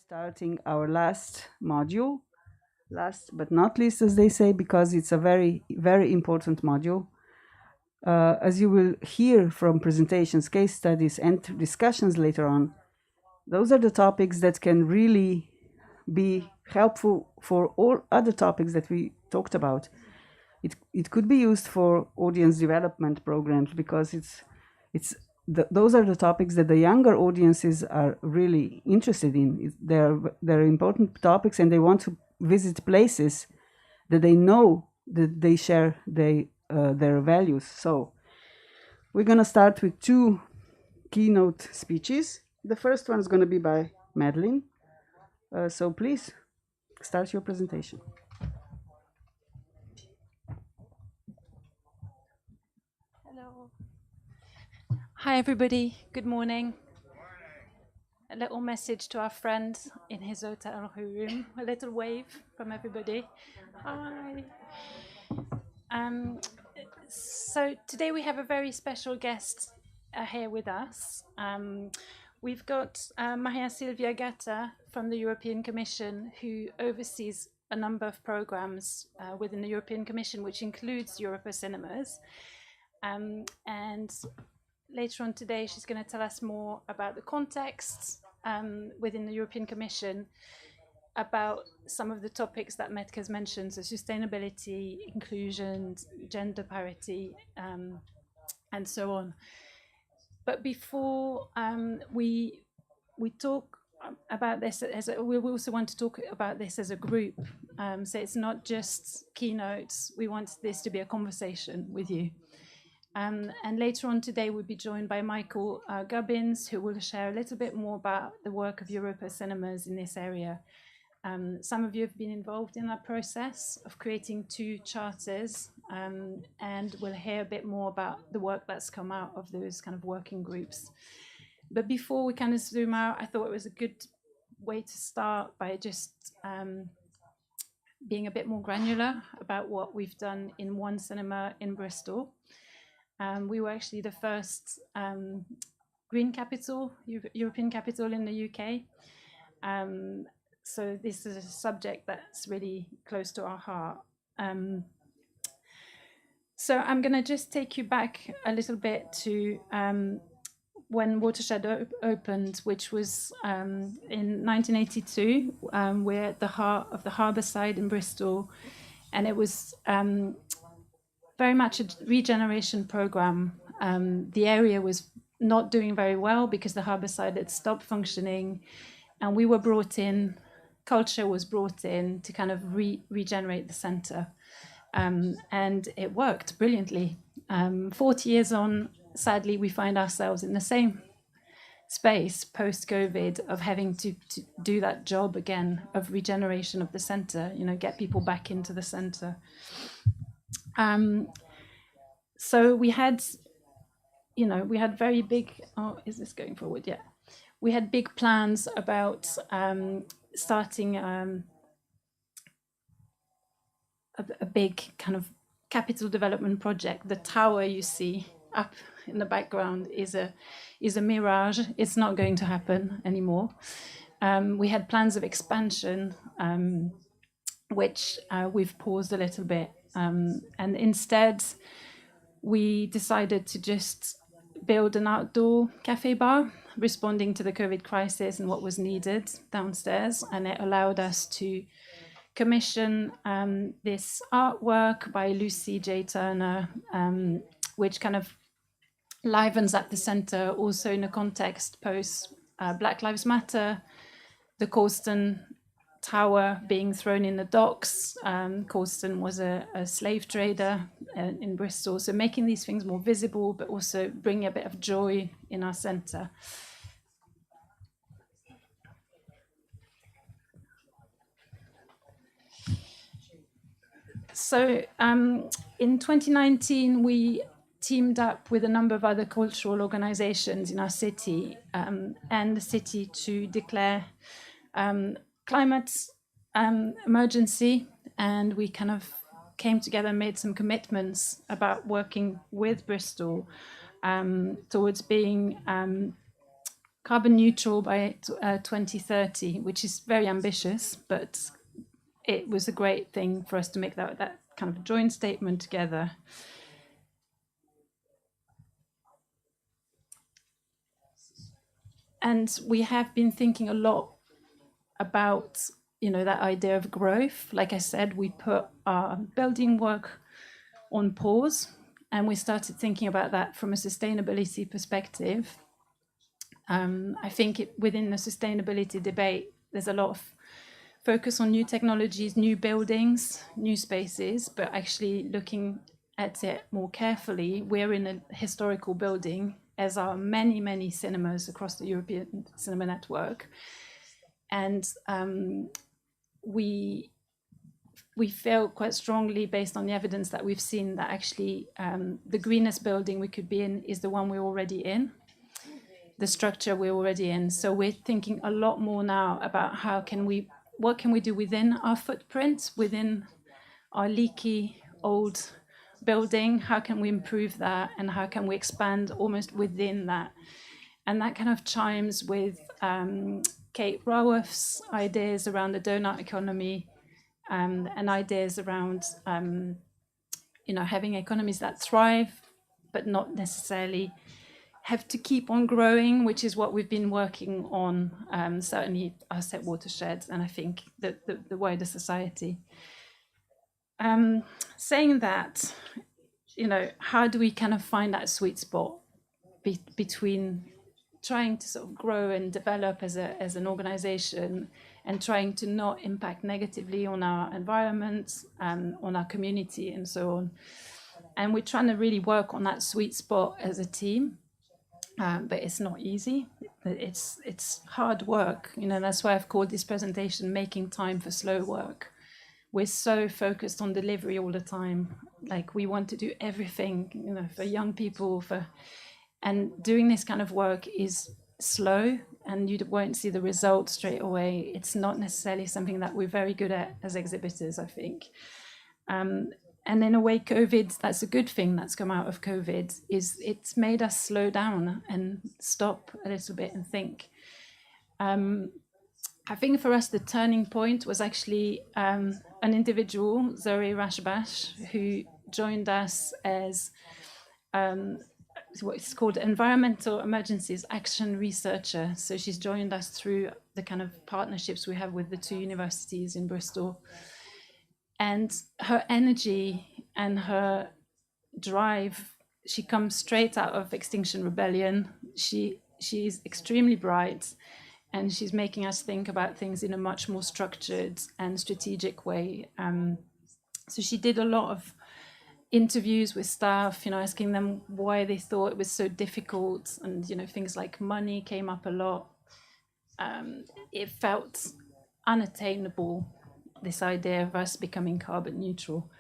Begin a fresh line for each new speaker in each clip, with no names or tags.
starting our last module, last but not least, as they say, because it's a very, very important module. As you will hear from presentations, case studies, and discussions later on, those are the topics that can really be helpful for all other topics that we talked about. It could be used for audience development programs because those are the topics that the younger audiences are really interested in. They're important topics, and they want to visit places that they know that they share their values. So we're going to start with two keynote speeches. The first one is going to be by Madeleine. So please start your presentation.
Hello. Hi, everybody. Good morning. A little message to our friend in his hotel room. A little wave from everybody. Hi. So today we have a very special guest here with us. We've got Matthias Silvia Gatta from the European Commission, who oversees a number of programs within the European Commission, which includes Europa Cinemas. And later on today, she's going to tell us more about the context within the European Commission, about some of the topics that Metke has mentioned, so sustainability, inclusion, gender parity, and so on. But before we talk about this, we also want to talk about this as a group. So it's not just keynotes. We want this to be a conversation with you. And later on today, we'll be joined by Michael Gubbins, who will share a little bit more about the work of Europa Cinemas in this area. Some of you have been involved in that process of creating two charters, and we'll hear a bit more about the work that's come out of those kind of working groups. But before we kind of zoom out, I thought it was a good way to start by just being a bit more granular about what we've done in one cinema in Bristol. We were actually the first green capital, European capital in the UK. So this is a subject that's really close to our heart. So I'm going to just take you back a little bit to when Watershed opened, which was in 1982. We're at the heart of the harbour side in Bristol, and it was very much a regeneration program. The area was not doing very well because the harbour side had stopped functioning, and we were brought in, culture was brought in to kind of regenerate the centre. And it worked brilliantly. 40 years on, sadly, we find ourselves in the same space post-COVID of having to do that job again of regeneration of the centre, get people back into the centre. So we had very big, is this going forward? Yeah. We had big plans about starting a big kind of capital development project. The tower you see up in the background is a mirage. It's not going to happen anymore. We had plans of expansion, which we've paused a little bit. And instead, we decided to just build an outdoor cafe bar, responding to the COVID crisis and what was needed downstairs. And it allowed us to commission this artwork by Lucy J. Turner, which kind of livens up the centre, also in a context post Black Lives Matter, the Colston Tower being thrown in the docks. Colston was a slave trader in Bristol, so making these things more visible, but also bringing a bit of joy in our centre. So in 2019, we teamed up with a number of other cultural organizations in our city and the city to declare climate emergency, and we kind of came together and made some commitments about working with Bristol towards being carbon neutral by 2030, which is very ambitious, but it was a great thing for us to make that kind of joint statement together. And we have been thinking a lot about, that idea of growth. Like I said, we put our building work on pause, and we started thinking about that from a sustainability perspective. I think within the sustainability debate, there's a lot of focus on new technologies, new buildings, new spaces, but actually looking at it more carefully, we're in a historical building, as are many, many cinemas across the European cinema network. And we feel quite strongly, based on the evidence that we've seen, that actually the greenest building we could be in is the one we're already in, the structure we're already in. So we're thinking a lot more now about what can we do within our footprint, within our leaky old building? How can we improve that, and how can we expand almost within that? And that kind of chimes with Kate Raworth's ideas around the donut economy, and ideas around having economies that thrive, but not necessarily have to keep on growing, which is what we've been working on, certainly us at Watershed, and I think the wider society. Saying that, how do we kind of find that sweet spot between trying to sort of grow and develop as an organization, and trying to not impact negatively on our environment, on our community, and so on. And we're trying to really work on that sweet spot as a team. But it's not easy. It's hard work. That's why I've called this presentation "Making Time for Slow Work." We're so focused on delivery all the time. Like, we want to do everything, for young people, and doing this kind of work is slow, and you won't see the results straight away. It's not necessarily something that we're very good at as exhibitors, I think. And in a way, COVID, that's a good thing that's come out of COVID, is it's made us slow down and stop a little bit and think. I think for us, the turning point was actually an individual, Zoe Rashbash, who joined us as what's called Environmental Emergencies Action Researcher. So she's joined us through the kind of partnerships we have with the two universities in Bristol. And her energy and her drive, she comes straight out of Extinction Rebellion. She's extremely bright, and she's making us think about things in a much more structured and strategic way. So she did a lot of interviews with staff, asking them why they thought it was so difficult, and things like money came up a lot. It felt unattainable, this idea of us becoming carbon neutral.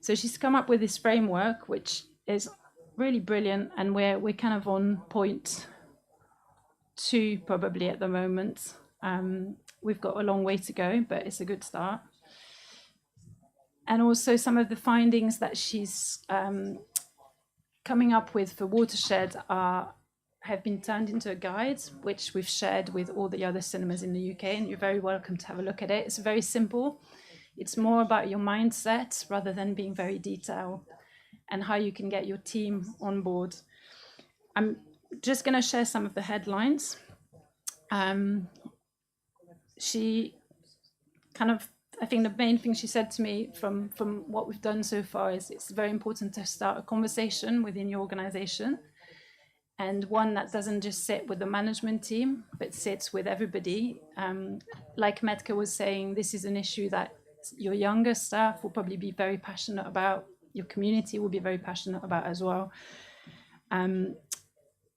So she's come up with this framework, which is really brilliant, and we're kind of on point 2 probably at the moment. We've got a long way to go, but it's a good start. And also some of the findings that she's coming up with for Watershed have been turned into a guide, which we've shared with all the other cinemas in the UK, and you're very welcome to have a look at it. It's very simple. It's more about your mindset rather than being very detailed, and how you can get your team on board. I'm just going to share some of the headlines. She kind of, I think the main thing she said to me from what we've done so far is it's very important to start a conversation within your organization, and one that doesn't just sit with the management team, but sits with everybody. Like Metka was saying, this is an issue that your younger staff will probably be very passionate about, your community will be very passionate about as well. And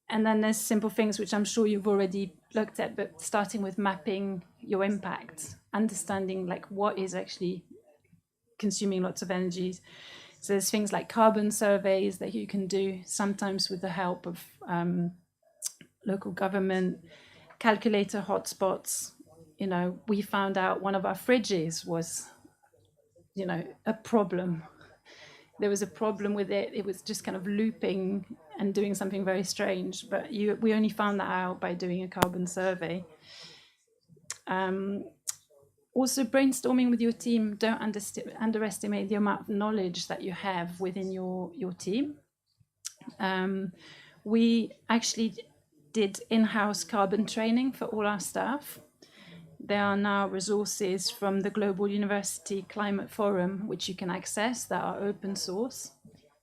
then there's simple things which I'm sure you've already looked at, but starting with mapping your impact, understanding like what is actually consuming lots of energy. So there's things like carbon surveys that you can do, sometimes with the help of local government, calculator hotspots. We found out one of our fridges was, a problem. There was a problem with it. It was just kind of looping and doing something very strange. But we only found that out by doing a carbon survey. Also, brainstorming with your team, don't underestimate the amount of knowledge that you have within your team. We actually did in-house carbon training for all our staff. There are now resources from the Global University Climate Forum, which you can access, that are open source.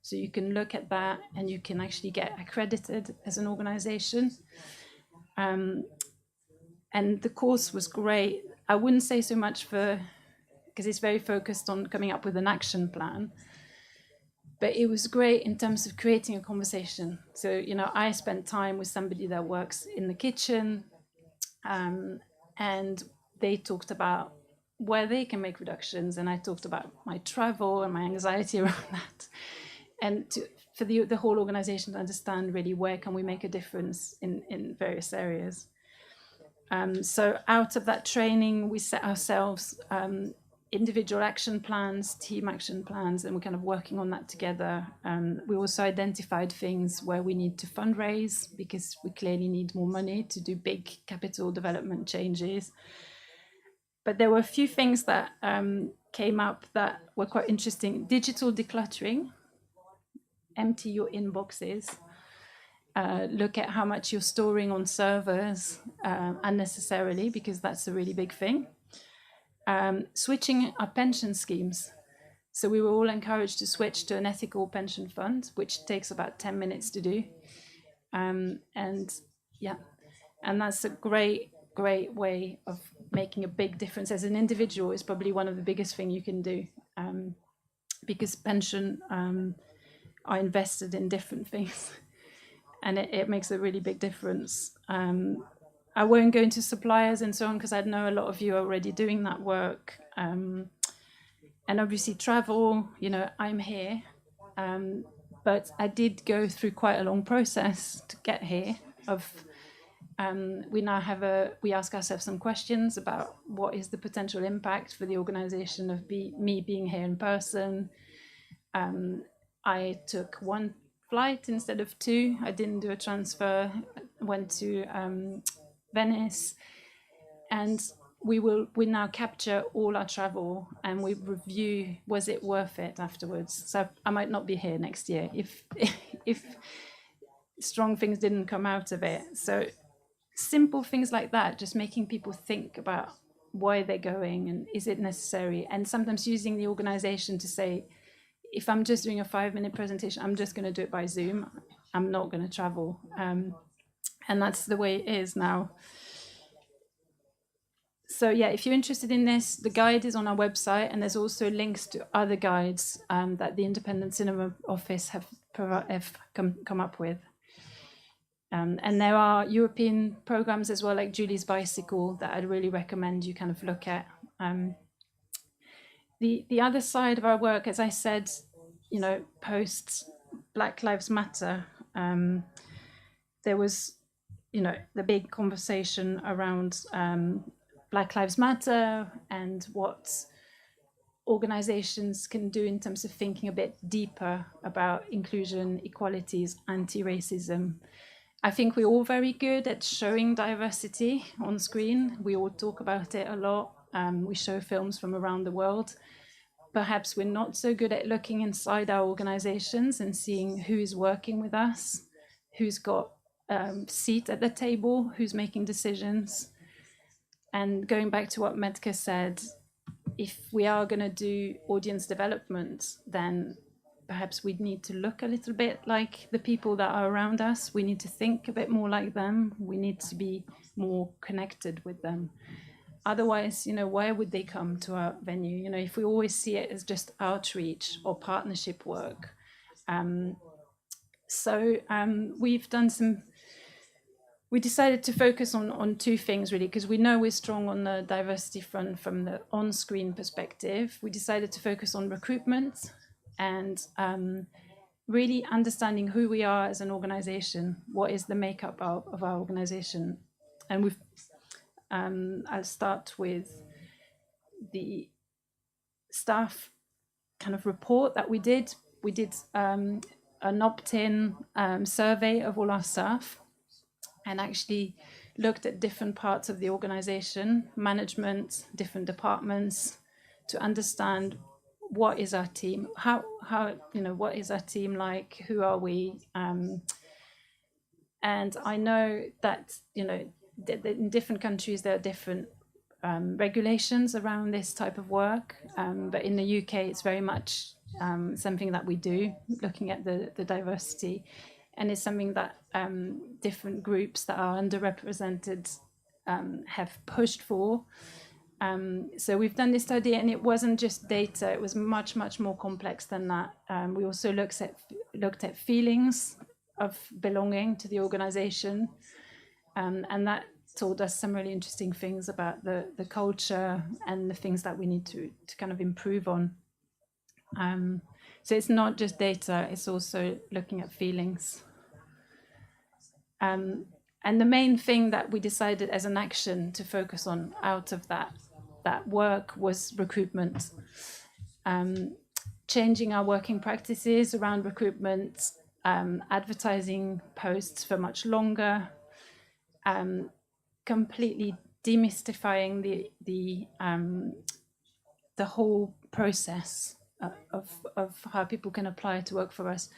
So you can look at that and you can actually get accredited as an organization. And the course was great. I wouldn't say so much because it's very focused on coming up with an action plan. But it was great in terms of creating a conversation. So, I spent time with somebody that works in the kitchen, and they talked about where they can make reductions, and I talked about my travel and my anxiety around that, and for the whole organization to understand really where can we make a difference in various areas. So out of that training, we set ourselves individual action plans, team action plans, and we're kind of working on that together. We also identified things where we need to fundraise because we clearly need more money to do big capital development changes. But there were a few things that came up that were quite interesting. Digital decluttering, empty your inboxes, look at how much you're storing on servers unnecessarily, because that's a really big thing. Switching our pension schemes. So we were all encouraged to switch to an ethical pension fund, which takes about 10 minutes to do. And that's a great way of making a big difference. As an individual, is probably one of the biggest things you can do, because pension are invested in different things, and it makes a really big difference. I won't go into suppliers and so on, because I know a lot of you are already doing that work. And obviously travel, I'm here. But I did go through quite a long process to get here. We ask ourselves some questions about what is the potential impact for the organization of me being here in person. I took one flight instead of two. I didn't do a transfer. I went to Venice, and we now capture all our travel, and we review, was it worth it afterwards? So I might not be here next year if strong things didn't come out of it. So simple things like that, just making people think about why they're going and is it necessary, and sometimes using the organization to say, if I'm just doing a 5-minute presentation, I'm just going to do it by Zoom. I'm not going to travel. And that's the way it is now. So yeah, if you're interested in this, the guide is on our website, and there's also links to other guides that the Independent Cinema Office have come up with. And there are European programs as well, like Julie's Bicycle, that I'd really recommend you kind of look at. The other side of our work, as I said, post Black Lives Matter, there was, the big conversation around Black Lives Matter and what organizations can do in terms of thinking a bit deeper about inclusion, equalities, anti-racism. I think we're all very good at showing diversity on screen. We all talk about it a lot. We show films from around the world. Perhaps we're not so good at looking inside our organizations and seeing who is working with us, who's got a seat at the table, who's making decisions. And going back to what Medka said, if we are going to do audience development, then perhaps we'd need to look a little bit like the people that are around us. We need to think a bit more like them. We need to be more connected with them. Otherwise, why would they come to our venue? If we always see it as just outreach or partnership work. We've done we decided to focus on two things really, because we know we're strong on the diversity front from the on-screen perspective. We decided to focus on recruitment and really understanding who we are as an organization. What is the makeup of our organization? And I'll start with the staff kind of report that we did. We did an opt-in survey of all our staff, and actually looked at different parts of the organization, management, different departments, to understand what is our team, how what is our team like, who are we, and I know that in different countries there are different regulations around this type of work, but in the UK it's very much something that we do, looking at the diversity, and it's something that different groups that are underrepresented have pushed for. So we've done this study, and it wasn't just data, it was much more complex than that. We also looked at feelings of belonging to the organization, and that told us some really interesting things about the culture and the things that we need to kind of improve on. So it's not just data, it's also looking at feelings. And the main thing that we decided as an action to focus on out of that work was recruitment. Changing our working practices around recruitment, advertising posts for much longer, completely demystifying the whole process of how people can apply to work for us,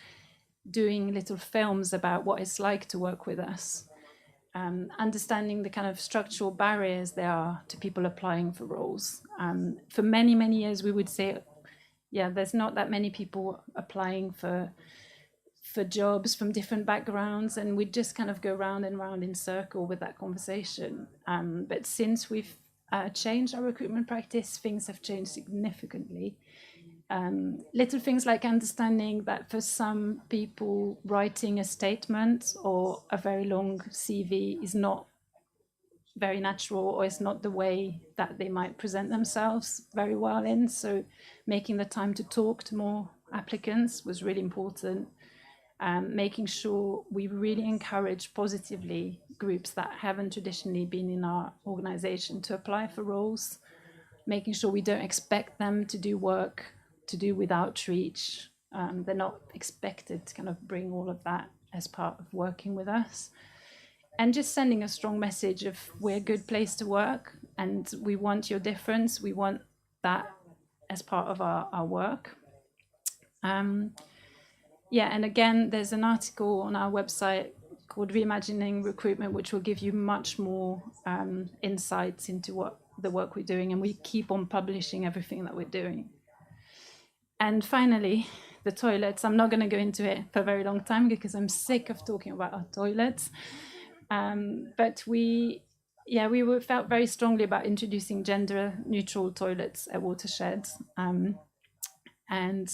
doing little films about what it's like to work with us, understanding the kind of structural barriers there are to people applying for roles. For many years we would say, yeah, there's not that many people applying for jobs from different backgrounds, and we'd just kind of go round and round in circle with that conversation. But since we've changed our recruitment practice, things have changed significantly. Little things like understanding that for some people, writing a statement or a very long CV is not very natural, or it's not the way that they might present themselves very well in. So making the time to talk to more applicants was really important. Making sure we really encourage positively groups that haven't traditionally been in our organization to apply for roles, making sure we don't expect them to do work to do with outreach. They're not expected to kind of bring all of that as part of working with us. And just sending a strong message of we're a good place to work and we want your difference. We want that as part of our work. Yeah, and again, there's an article on our website called Reimagining Recruitment, which will give you much more insights into what the work we're doing, and we keep on publishing everything that we're doing. And finally, the toilets. I'm not going to go into it for a very long time because I'm sick of talking about our toilets. But we felt very strongly about introducing gender-neutral toilets at Watershed. And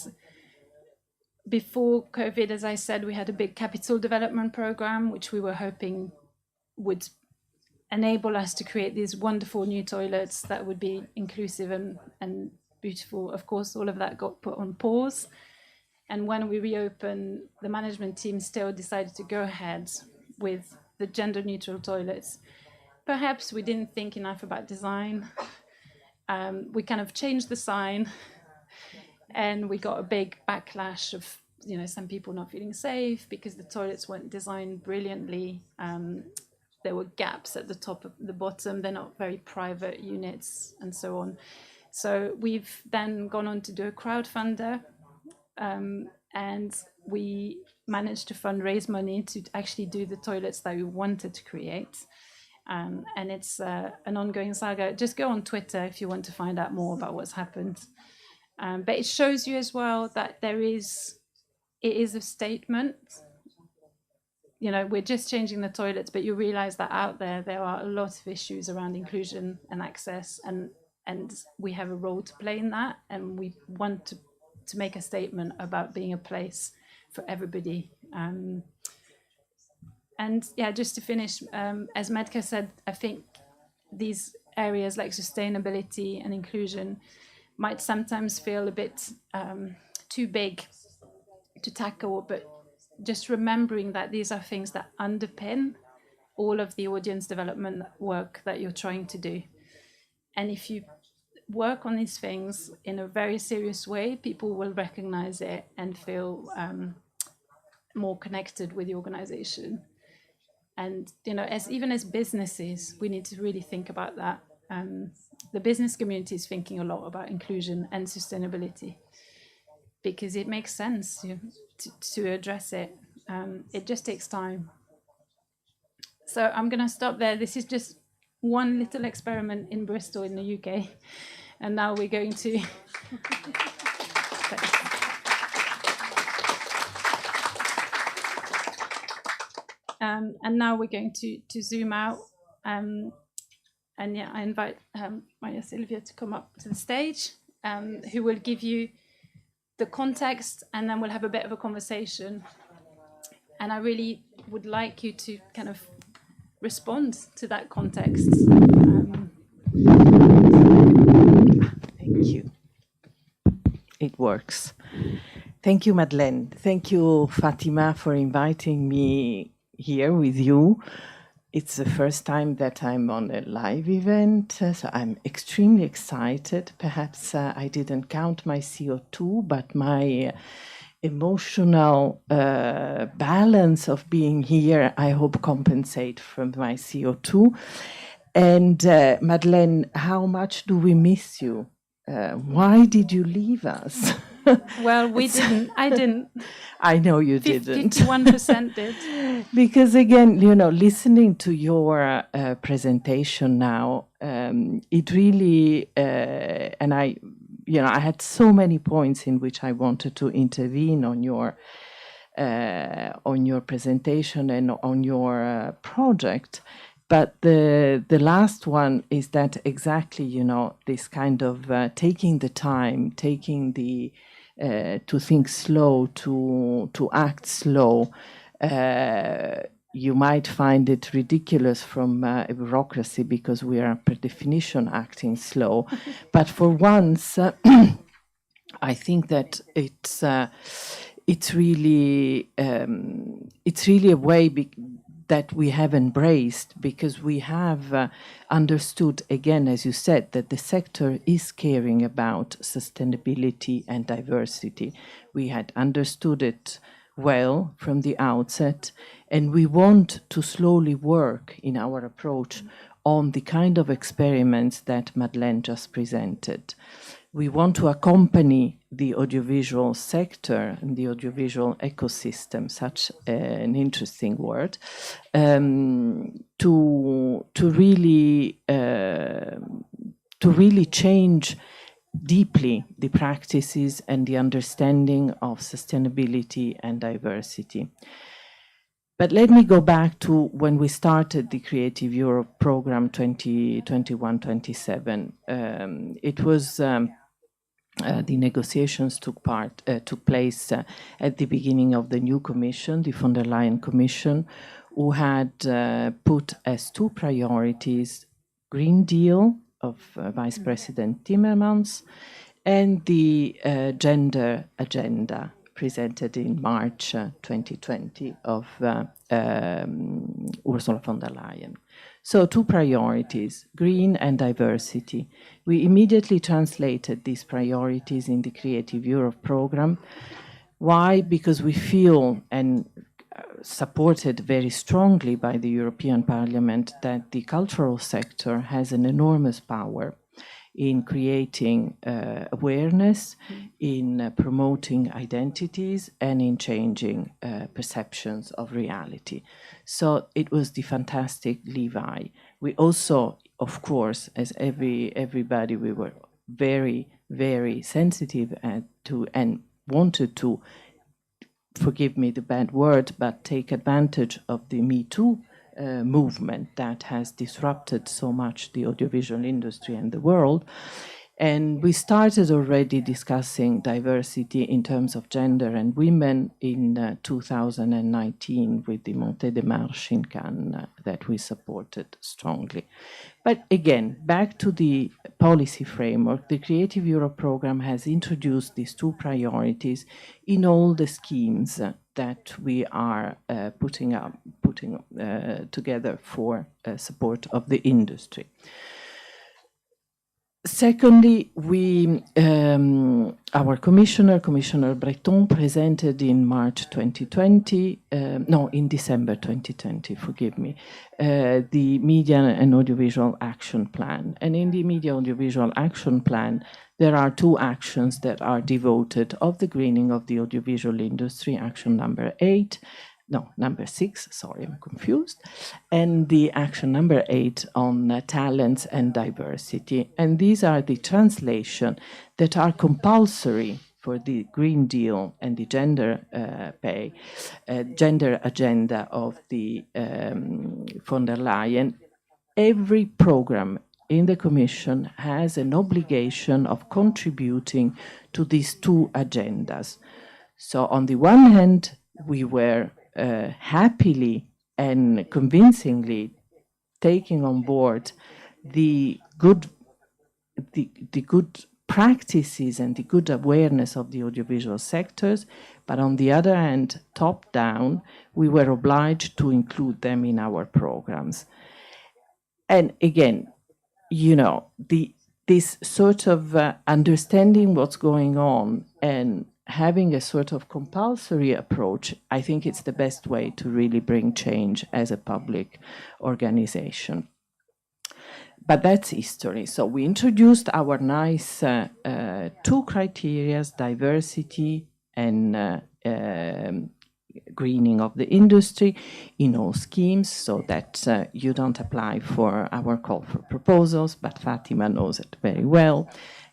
before COVID, as I said, we had a big capital development program, which we were hoping would enable us to create these wonderful new toilets that would be inclusive and beautiful. Of course, all of that got put on pause. And when we reopened, the management team still decided to go ahead with the gender-neutral toilets. Perhaps we didn't think enough about design. We kind of changed the sign, and we got a big backlash of some people not feeling safe because the toilets weren't designed brilliantly. There were gaps at the top of the bottom. They're not very private units and so on. So we've then gone on to do a crowdfunder, and we managed to fundraise money to actually do the toilets that we wanted to create. And it's an ongoing saga. Just go on Twitter if you want to find out more about what's happened. But it shows you as well that it is a statement. We're just changing the toilets, but you realize that out there are a lot of issues around inclusion and access, and we have a role to play in that, and we want to make a statement about being a place for everybody. And yeah, just to finish, as Medka said, I think these areas like sustainability and inclusion might sometimes feel a bit too big to tackle, but just remembering that these are things that underpin all of the audience development work that you're trying to do. And if you work on these things in a very serious way, people will recognize it and feel more connected with the organization. And, you know, even as businesses, we need to really think about that. The business community is thinking a lot about inclusion and sustainability because it makes sense to address it. It just takes time. So I'm going to stop there. This is just one little experiment in Bristol in the UK. And now we're going to... and now we're going to zoom out. And yeah, I invite Maria Silvia to come up to the stage, who will give you the context, and then we'll have a bit of a conversation. And I really would like you to kind of respond to that context.
Thank you. It works. Thank you, Madeleine. Thank you, Fatima, for inviting me here with you. It's the first time that I'm on a live event, so I'm extremely excited. Perhaps I didn't count my CO2, but my emotional balance of being here, I hope, compensate from my CO2. And Madeleine, how much do we miss you? Why did you leave us?
Well, we didn't. I didn't.
I know you didn't.
51% did.
Because again, you know, listening to your presentation now, it really, and I had so many points in which I wanted to intervene on your presentation and on your project. But the last one is that exactly, you know, this kind of taking the time, taking the to think slow, to act slow. You might find it ridiculous from a bureaucracy because we are per definition acting slow. But for once, I think that it's really a way that we have embraced, because we have understood, again, as you said, that the sector is caring about sustainability and diversity. We had understood it well from the outset, and we want to slowly work in our approach on the kind of experiments that Madeleine just presented. We want to accompany the audiovisual sector and the audiovisual ecosystem, such an interesting word, to really change deeply the practices and the understanding of sustainability and diversity. But let me go back to when we started the Creative Europe program 2021-27. It was the negotiations took place at the beginning of the new commission, the von der Leyen Commission, who had put as two priorities Green Deal of Vice President Timmermans and the gender agenda presented in March 2020 of Ursula von der Leyen. So two priorities, green and diversity. We immediately translated these priorities in the Creative Europe program. Why? Because we feel, and supported very strongly by the European Parliament, that the cultural sector has an enormous power in creating awareness, in promoting identities, and in changing perceptions of reality. So it was the fantastic Levi. We also, of course, as everybody, we were very, very sensitive to and wanted to, forgive me the bad word, but take advantage of the Me Too movement that has disrupted so much the audiovisual industry and the world. And we started already discussing diversity in terms of gender and women in 2019 with the Montée des Marches in Cannes that we supported strongly. But again, back to the policy framework, the Creative Europe program has introduced these two priorities in all the schemes that we are putting together for support of the industry. Secondly, our Commissioner Breton, presented in March 2020, in December 2020, forgive me, the Media and Audiovisual Action Plan. And in the Media Audiovisual Action Plan, there are two actions that are devoted of the greening of the audiovisual industry, action number 6, sorry, I'm confused, and the action number 8 on talents and diversity. And these are the translation that are compulsory for the Green Deal and the gender agenda of the von der Leyen. Every program in the Commission has an obligation of contributing to these two agendas. So on the one hand, we were happily and convincingly taking on board the good practices and the good awareness of the audiovisual sectors, but on the other hand, top down, we were obliged to include them in our programs. And again, this sort of understanding what's going on and having a sort of compulsory approach, I think it's the best way to really bring change as a public organization. But that's history. So we introduced our nice two criteria, diversity and greening of the industry in all schemes, so that you don't apply for our call for proposals, but Fatima knows it very well,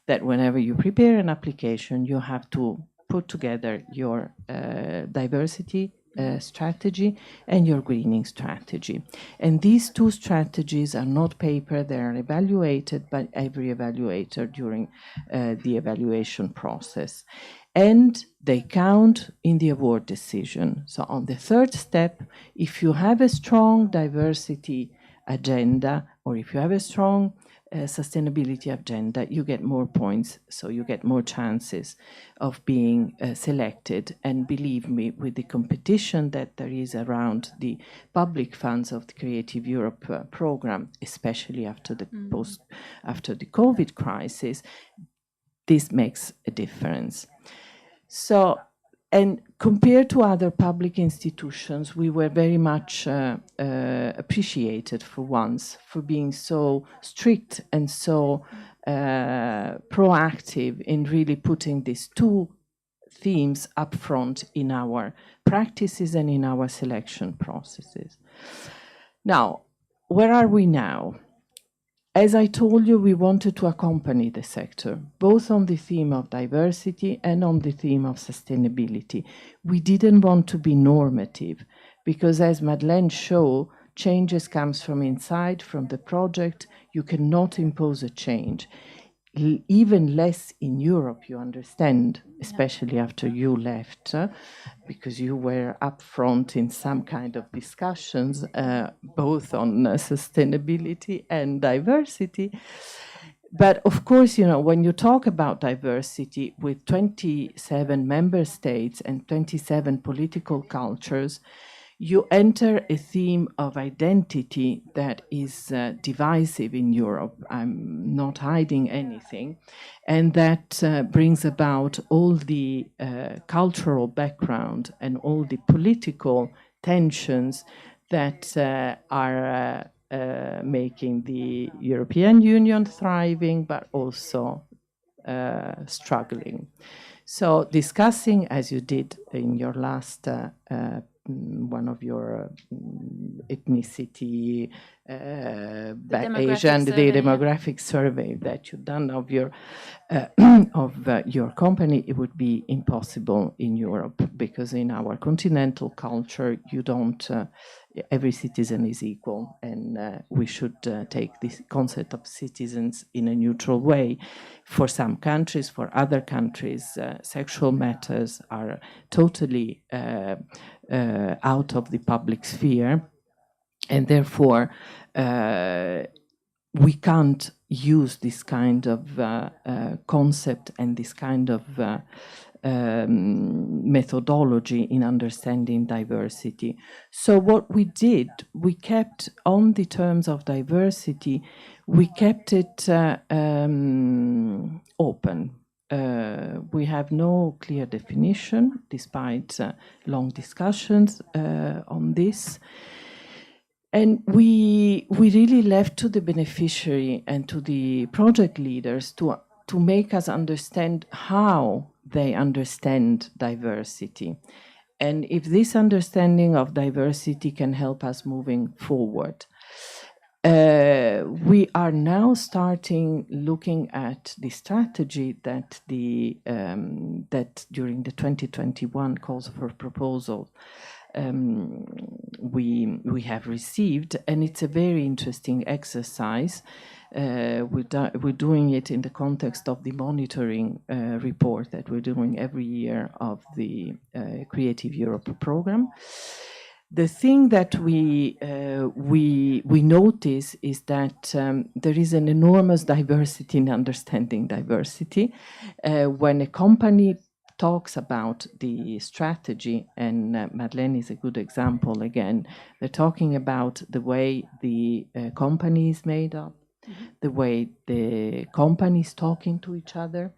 that whenever you prepare an application, you have to put together your diversity strategy and your greening strategy. And these two strategies are not paper, they are evaluated by every evaluator during the evaluation process. And they count in the award decision. So on the third step, if you have a strong diversity agenda, or if you have a strong sustainability agenda, you get more points, so you get more chances of being selected. And believe me, with the competition that there is around the public funds of the Creative Europe program, especially after the after the COVID crisis, this makes a difference. So, and compared to other public institutions, we were very much appreciated for once for being so strict and so proactive in really putting these two themes up front in our practices and in our selection processes. Now, where are we now? As I told you, we wanted to accompany the sector, both on the theme of diversity and on the theme of sustainability. We didn't want to be normative, because as Madeleine showed, changes comes from inside, from the project. You cannot impose a change. Even less in Europe, you understand, especially after you left, because you were up front in some kind of discussions, both on sustainability and diversity. But of course, when you talk about diversity with 27 member states and 27 political cultures, you enter a theme of identity that is divisive in Europe. I'm not hiding anything. And that brings about all the cultural background and all the political tensions that are making the European Union thriving, but also struggling. So discussing, as you did in your last one of your ethnicity, Asian, the demographic survey that you've done of your company, it would be impossible in Europe, because in our continental culture, you don't. Every citizen is equal, and we should take this concept of citizens in a neutral way. For some countries, for other countries, sexual matters are totally out of the public sphere, and therefore we can't use this kind of concept and this kind of methodology in understanding diversity. So what we did, we kept on the terms of diversity, we kept it open. We have no clear definition, despite long discussions on this. And we really left to the beneficiary and to the project leaders to make us understand how they understand diversity. And if this understanding of diversity can help us moving forward. We are now starting looking at the strategy that that during the 2021 calls for proposal we have received, and it's a very interesting exercise. We're doing it in the context of the monitoring report that we're doing every year of the Creative Europe program. The thing that we notice is that there is an enormous diversity in understanding diversity. When a company talks about the strategy, and Madeleine is a good example again, they're talking about the way the company is made up, the way the company is talking to each other,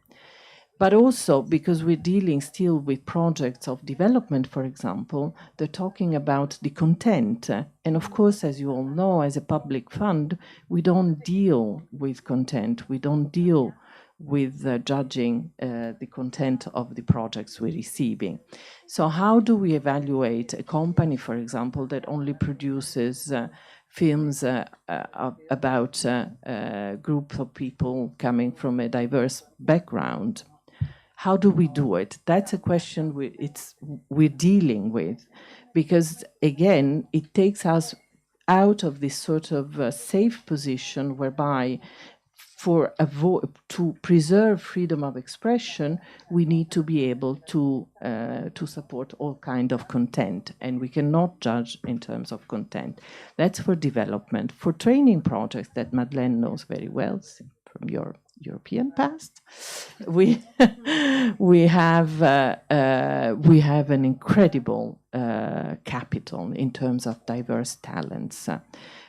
but also because we're dealing still with projects of development, for example, they're talking about the content. And of course, as you all know, as a public fund, we don't deal with content. We don't deal with judging the content of the projects we're receiving. So how do we evaluate a company, for example, that only produces films about a group of people coming from a diverse background? How do we do it? That's a question we're dealing with, because again, it takes us out of this sort of safe position whereby to preserve freedom of expression, we need to be able to support all kind of content, and we cannot judge in terms of content. That's for development. For training projects that Madeleine knows very well from your European past, we have an incredible capital in terms of diverse talents.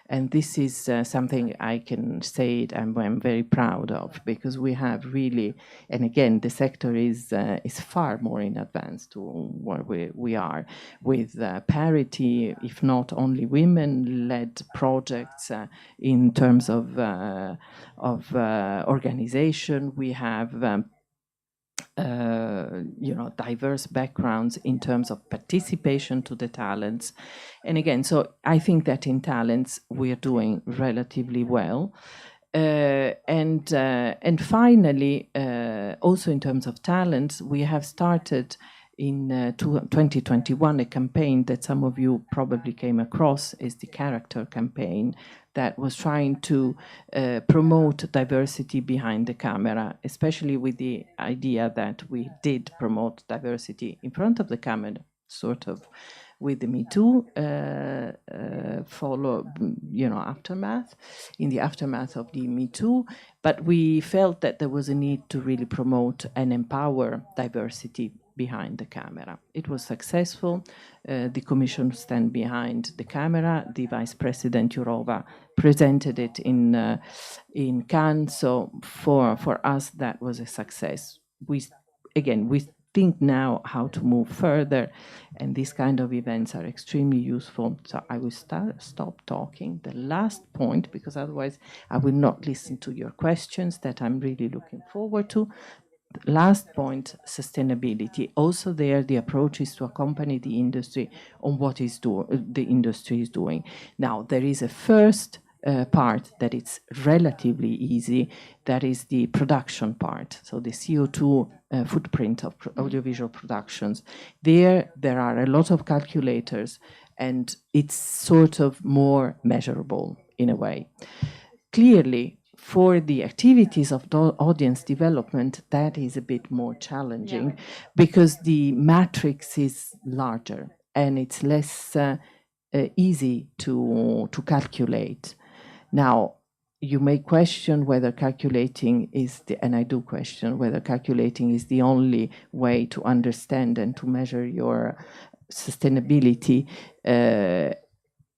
And this is something I can say I'm very proud of, because we have really, and again, the sector is far more in advance to where we are with parity, if not only women-led projects in terms of organization. We have diverse backgrounds in terms of participation to the talents. And again, so I think that in talents, we're doing relatively well. And finally, also in terms of talents, we have started in 2021 a campaign that some of you probably came across, is the Character campaign, that was trying to promote diversity behind the camera, especially with the idea that we did promote diversity in front of the camera, sort of with the Me Too aftermath, in the aftermath of the Me Too. But we felt that there was a need to really promote and empower diversity behind the camera. It was successful. The Commission stand behind the camera. The Vice President Jourova presented it in Cannes. So for us, that was a success. We think now how to move further, and these kind of events are extremely useful. So I will stop talking. The last point, because otherwise I will not listen to your questions that I'm really looking forward to. Last point, sustainability. Also there, the approach is to accompany the industry on what the industry is doing. Now, there is a first part that it's relatively easy, that is the production part. So the CO2 footprint of audiovisual productions. There are a lot of calculators, and it's sort of more measurable in a way. Clearly, for the activities of audience development, that is a bit more challenging, because the matrix is larger and it's less easy to calculate. Now, you may question whether calculating is and I do question whether calculating is the only way to understand and to measure your sustainability.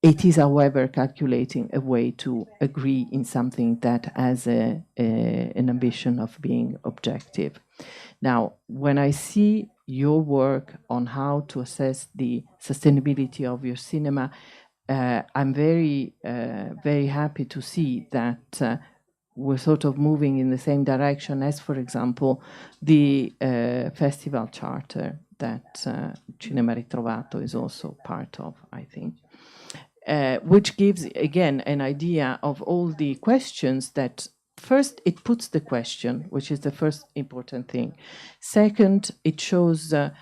It is, however, calculating a way to agree in something that has an ambition of being objective. Now, when I see your work on how to assess the sustainability of your cinema, I'm very, very happy to see that we're sort of moving in the same direction as, for example, the festival charter that Cinema Ritrovato is also part of, I think. Which gives, again, an idea of all the questions that, first, it puts the question, which is the first important thing. Second, it shows the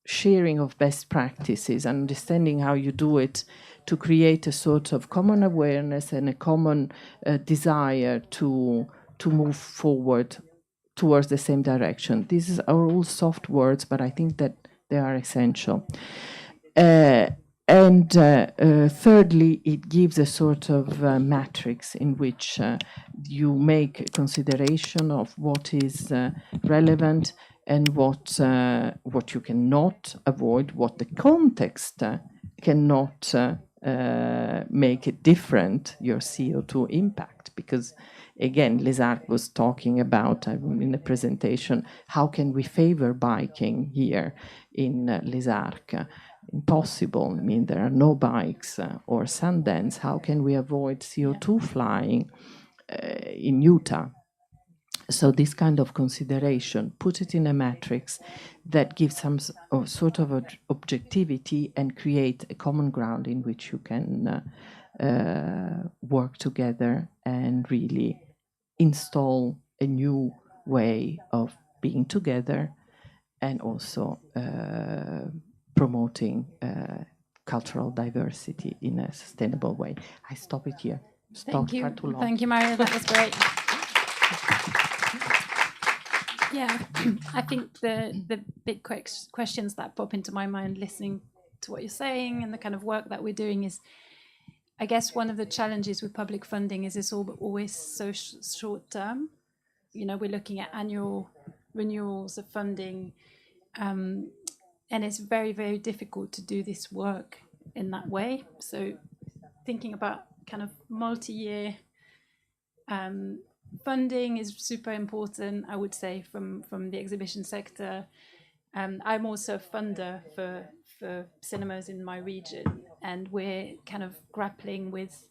sharing of best practices, understanding how you do it to create a sort of common awareness and a common desire to move forward towards the same direction. These are all soft words, but I think that they are essential. Thirdly, it gives a sort of matrix in which you make a consideration of what is relevant and what you cannot avoid, what the context cannot make it different, your CO2 impact. Because, again, Les Arcs was talking about in the presentation, how can we favor biking here in Les Arcs? Impossible. I mean, there are no bikes or Sundance. How can we avoid CO2 flying in Utah? So this kind of consideration, put it in a matrix that gives some sort of objectivity and create a common ground in which you can work together and really install a new way of being together and also promoting cultural diversity in a sustainable way. I stop it here.
Thank you. Thank you, Maria. That was great. Yeah, I think the big questions that pop into my mind listening to what you're saying and the kind of work that we're doing is, I guess one of the challenges with public funding is it's always so short term. You know, we're looking at annual renewals of funding, and it's very, very difficult to do this work in that way. So thinking about kind of multi-year funding is super important, I would say, from the exhibition sector. I'm also a funder for cinemas in my region, and we're kind of grappling with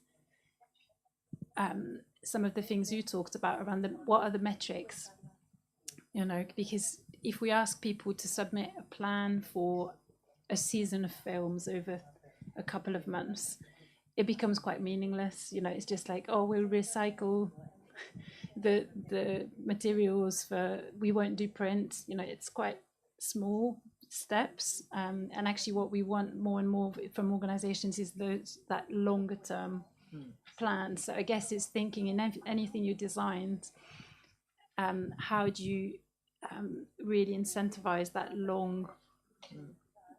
some of the things you talked about around what are the metrics, you know, because if we ask people to submit a plan for a season of films over a couple of months, it becomes quite meaningless. You know, it's just like, oh, we'll recycle the materials we won't do print. You know, it's quite small steps, and actually what we want more and more from organizations is that longer term plan. So I guess it's thinking in anything you designed, how do you really incentivize that long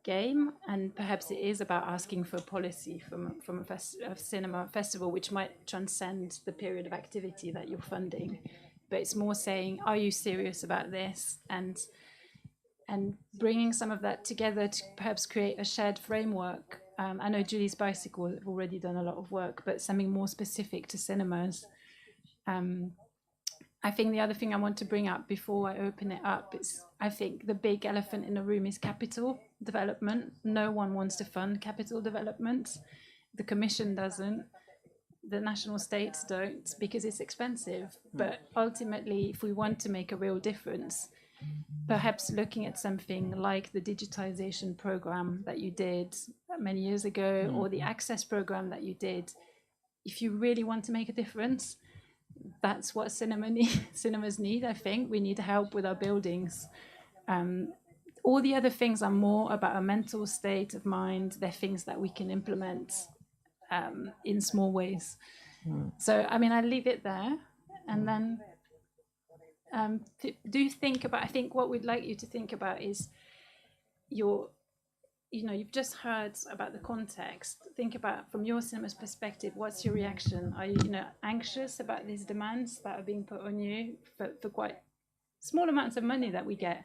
game? And perhaps it is about asking for policy from a cinema festival, which might transcend the period of activity that you're funding, but it's more saying, are you serious about this? And bringing some of that together to perhaps create a shared framework. I know Julie's Bicycle have already done a lot of work, but something more specific to cinemas. I think the other thing I want to bring up before I open it up is, I think the big elephant in the room is capital development. No one wants to fund capital development. The Commission doesn't. The national states don't, because it's expensive. But ultimately, if we want to make a real difference, perhaps looking at something like the digitization program that you did many years ago, or the access program that you did, if you really want to make a difference, that's what cinemas need, I think. We need help with our buildings. All the other things are more about a mental state of mind. They're things that we can implement in small ways. So, I mean, I leave it there. And then do think about, I think what we'd like you to think about is you've just heard about the context. Think about, from your cinema's perspective, what's your reaction? Are you, anxious about these demands that are being put on you for quite small amounts of money that we get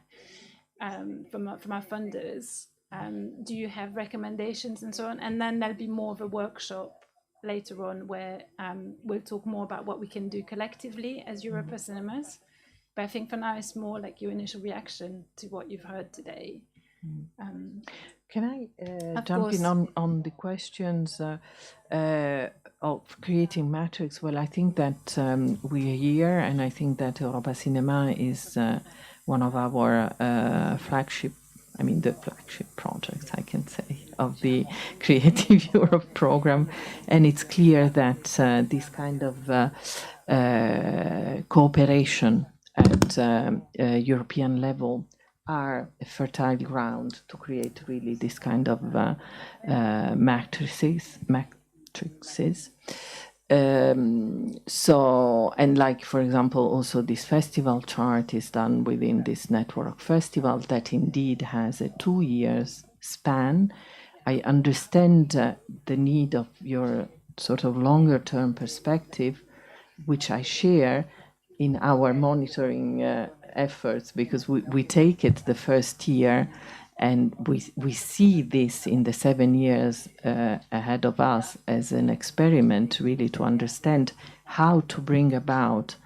from our funders? Do you have recommendations and so on? And then there'll be more of a workshop later on where we'll talk more about what we can do collectively as Europa Cinemas. But I think for now it's more like your initial reaction to what you've heard today.
Can I
Of
jump in
course.
on the questions of creating matrix? Well, I think that we are here, and I think that Europa Cinema is one of our flagship, I mean, the flagship projects, I can say, of the Creative Europe program. And it's clear that this kind of cooperation at European level are a fertile ground to create really this kind of matrices. So, and like, for example, also this festival chart is done within this network festival that indeed has a 2 years span. I understand the need of your sort of longer term perspective, which I share in our monitoring efforts, because we take it the first year and we see this in the 7 years ahead of us as an experiment, really to understand how to bring about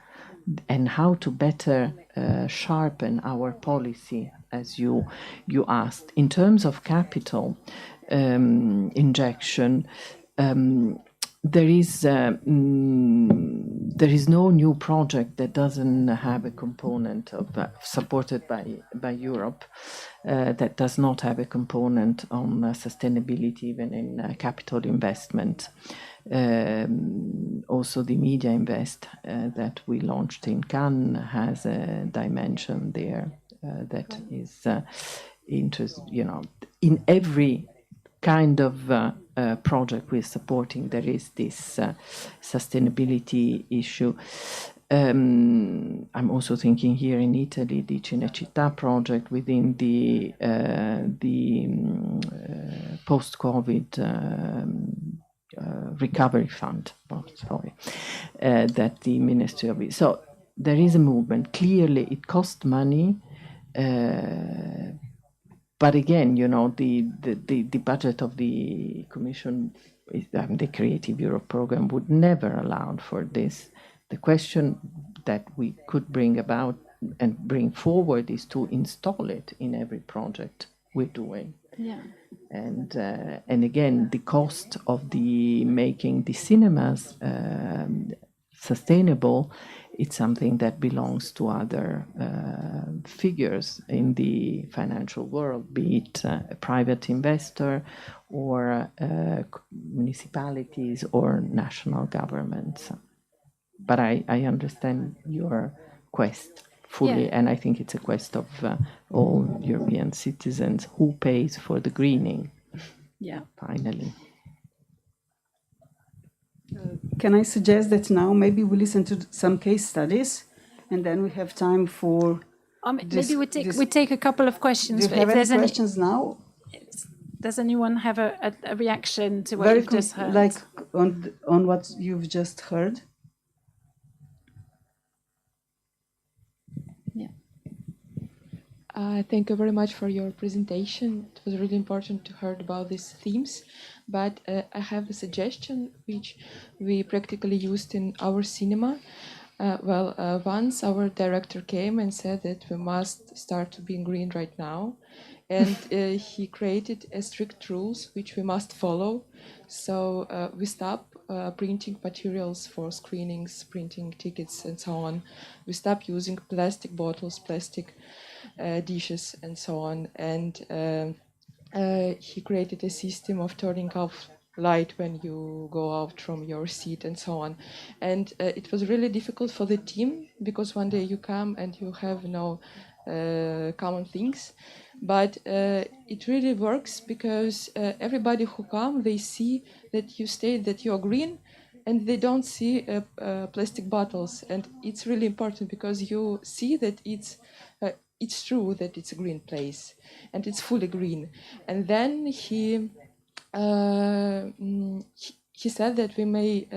and how to better sharpen our policy, as you asked. In terms of capital injection, there is no new project that doesn't have a component of supported by Europe that does not have a component on sustainability, even in capital investment. Also, the Media Invest that we launched in Cannes has a dimension there that is interesting. You know, in every kind of project we're supporting, there is this sustainability issue. I'm also thinking here in Italy, the Cinecittà project within the post-COVID recovery fund, that the Ministry of... So there is a movement. Clearly, it costs money. But again, you know, the budget of the Commission, the Creative Europe program, would never allow for this. The question that we could bring about and bring forward is to install it in every project we're doing.
Yeah.
And again, the cost of the making the cinemas sustainable, it's something that belongs to other figures in the financial world, be it a private investor or municipalities or national governments. But I understand your quest fully, and I think it's a quest of all European citizens. Who pays for the greening?
Yeah.
Finally.
Can I suggest that now maybe we listen to some case studies, and then we have time for...
maybe we take a couple of questions.
Do you have any questions now?
Does anyone have a reaction to what you've just heard?
Like on what you've just heard?
Thank you very much for your presentation. It was really important to hear about these themes, but I have a suggestion which we practically used in our cinema. Once our director came and said that we must start to be green right now, and he created strict rules which we must follow. So we stopped printing materials for screenings, printing tickets and so on. We stopped using plastic bottles, plastic dishes and so on, and he created a system of turning off light when you go out from your seat and so on. And it was really difficult for the team, because one day you come and you have no common things, but it really works, because everybody who come, they see that you state that you're green, and they don't see plastic bottles. And it's really important, because you see that it's true that it's a green place and it's fully green. And then he said that we may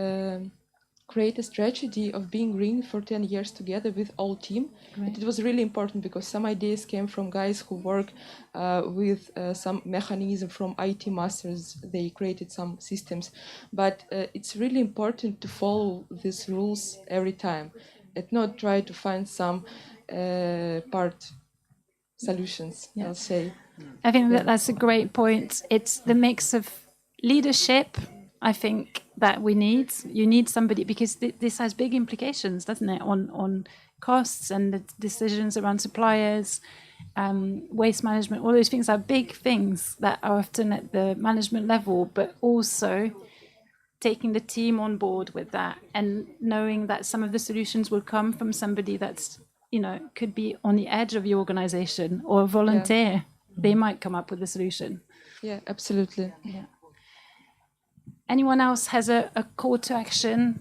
create a strategy of being green for 10 years together with all team. And it was really important because some ideas came from guys who work with some mechanism from IT masters. They created some systems, but it's really important to follow these rules every time and not try to find some part solutions, I'll say.
I think that that's a great point. It's the mix of leadership, I think, that we need. You need somebody, because this has big implications, doesn't it, on costs and the decisions around suppliers, waste management. All those things are big things that are often at the management level, but also taking the team on board with that and knowing that some of the solutions will come from somebody that's, you know, could be on the edge of the organization or a volunteer. Yeah. They might come up with a solution.
Yeah, absolutely.
Yeah. Anyone else has a call to action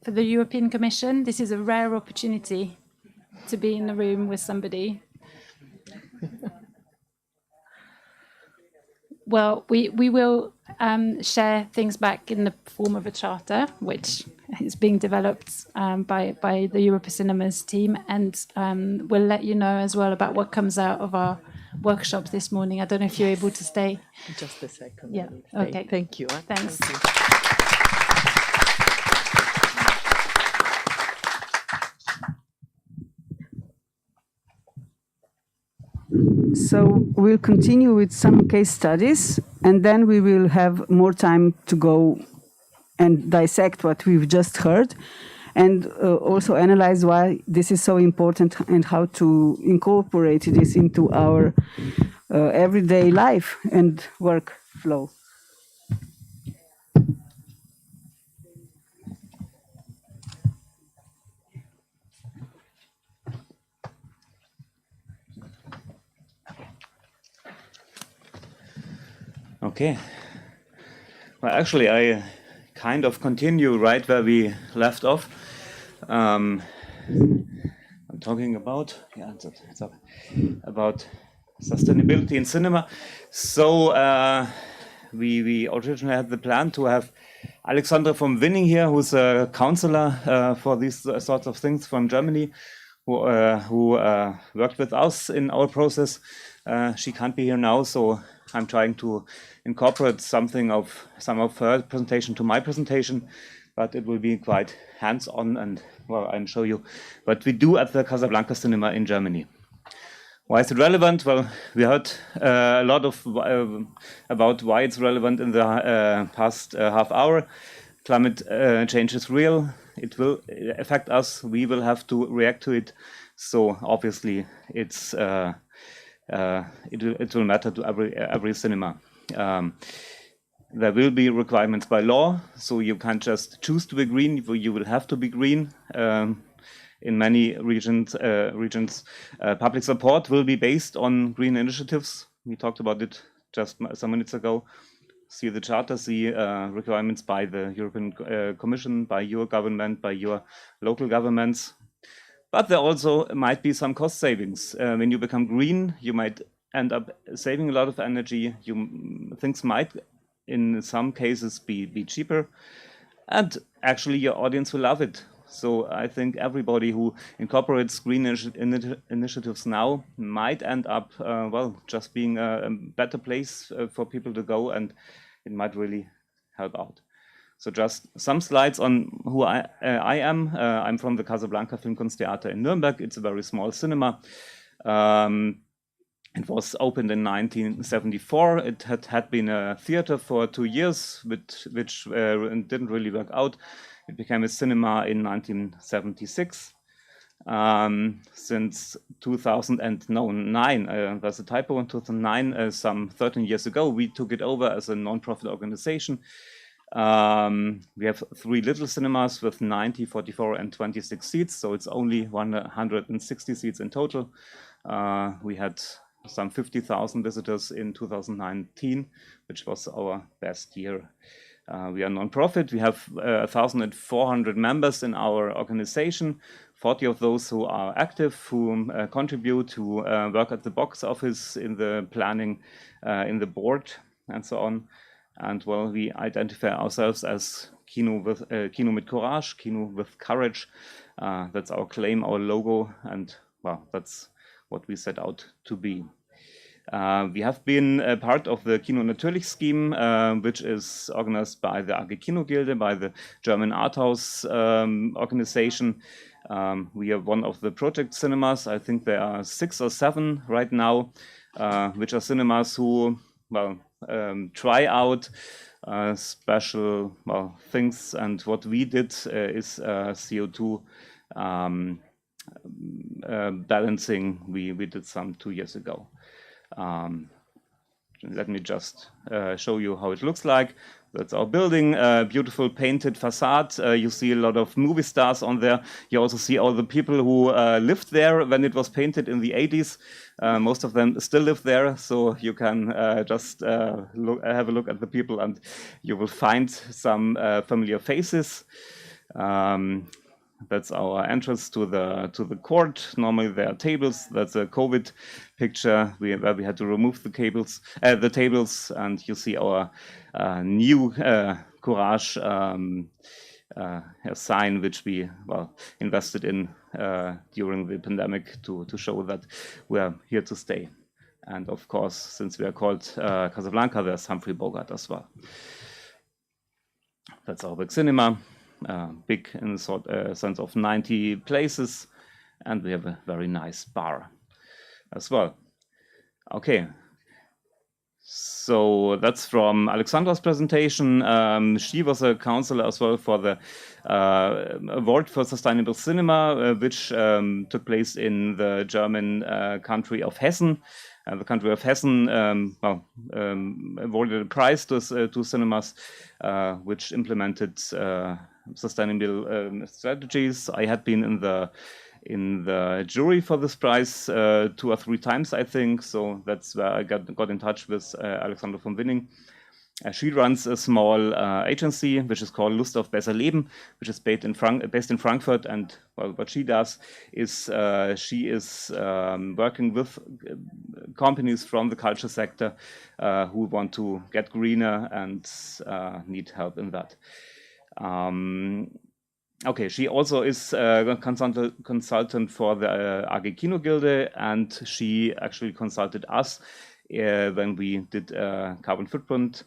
for the European Commission? This is a rare opportunity to be in the room with somebody. Well, we will share things back in the form of a charter, which is being developed by the Europa Cinemas team, and we'll let you know as well about what comes out of our workshops this morning. I don't know if you're able to stay.
Just a second.
Yeah. Okay.
Thank you.
Thanks.
Thank you.
So we'll continue with some case studies, and then we will have more time to go and dissect what we've just heard, and also analyze why this is so important and how to incorporate this into our everyday life and work flow.
Okay. Well, actually, I kind of continue right where we left off. I'm talking about about sustainability in cinema. So we originally had the plan to have Alexandra from Winning here, who's a counselor for these sorts of things from Germany, who worked with us in our process. She can't be here now, so I'm trying to incorporate some of her presentation to my presentation, but it will be quite hands-on, and well, I'll show you what we do at the Casablanca Cinema in Germany. Why is it relevant? Well, we heard a lot of about why it's relevant in the past half hour. Climate change is real. It will affect us. We will have to react to it. So obviously, it will matter to every cinema. There will be requirements by law, so you can't just choose to be green. You will have to be green. In many regions, public support will be based on green initiatives. We talked about it just some minutes ago. See the charter, see requirements by the European Commission, by your government, by your local governments. But there also might be some cost savings. When you become green, you might end up saving a lot of energy. Things might, in some cases, be cheaper. And actually, your audience will love it. So I think everybody who incorporates green initiatives now might end up, just being a better place for people to go, and it might really help out. So just some slides on who I am. I'm from the Casablanca Filmkunsttheater in Nuremberg. It's a very small cinema. It was opened in 1974. It had been a theater for 2 years, which didn't really work out. It became a cinema in 1976. Since 2009, there's a typo, in 2009, some 13 years ago, we took it over as a non-profit organization. We have 3 little cinemas with 90, 44, and 26 seats, so it's only 160 seats in total. We had some 50,000 visitors in 2019, which was our best year. We are non-profit. We have 1,400 members in our organization, 40 of those who are active, who contribute, who work at the box office, in the planning, in the board, and so on. And well, we identify ourselves as Kino mit Courage, Kino with Courage. That's our claim, our logo, and well, that's what we set out to be. We have been a part of the Kino Natürlich scheme, which is organized by the AG Kinogilde, by the German Art House organization. We are one of the project cinemas. I think there are 6 or 7 right now, which are cinemas who, well, try out special, well, things. And what we did is CO2 balancing. We did some 2 years ago. Let me just show you how it looks like. That's our building, beautiful painted facade. You see a lot of movie stars on there. You also see all the people who lived there when it was painted in the 80s. Most of them still live there, so you can just have a look at the people and you will find some familiar faces. That's our entrance to the court. Normally there are tables. That's a COVID picture where we had to remove the tables, and you see our new Courage sign, which we invested in during the pandemic to show that we are here to stay. And of course, since we are called Casablanca, there's Humphrey Bogart as well. That's our big cinema. Big in the sense of 90 places, and we have a very nice bar as well. Okay, so that's from Alexandra's presentation. She was a counselor as well for the Award for Sustainable Cinema, which took place in the German country of Hessen. The country of Hessen awarded a prize to cinemas which implemented sustainable strategies. I had been in the jury for this prize 2 or 3 times, I think. So that's where I got in touch with Alexandra von Winning. She runs a small agency which is called Lust auf besser Leben, which is based in Frankfurt. And well, what she does is she is working with companies from the culture sector who want to get greener and need help in that. Okay, she also is a consultant for the AG Kinogilde, and she actually consulted us when we did carbon footprint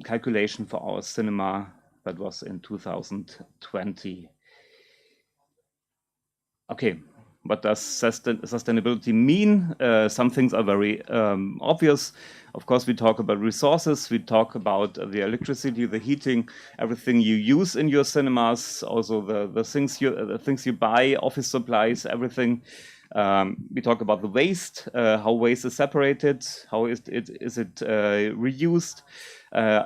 calculation for our cinema. That was in 2020. Okay, what does sustainability mean? Some things are very obvious. Of course, we talk about resources, we talk about the electricity, the heating, everything you use in your cinemas, also the things you buy, office supplies, everything. We talk about the waste, how waste is separated, how is it reused,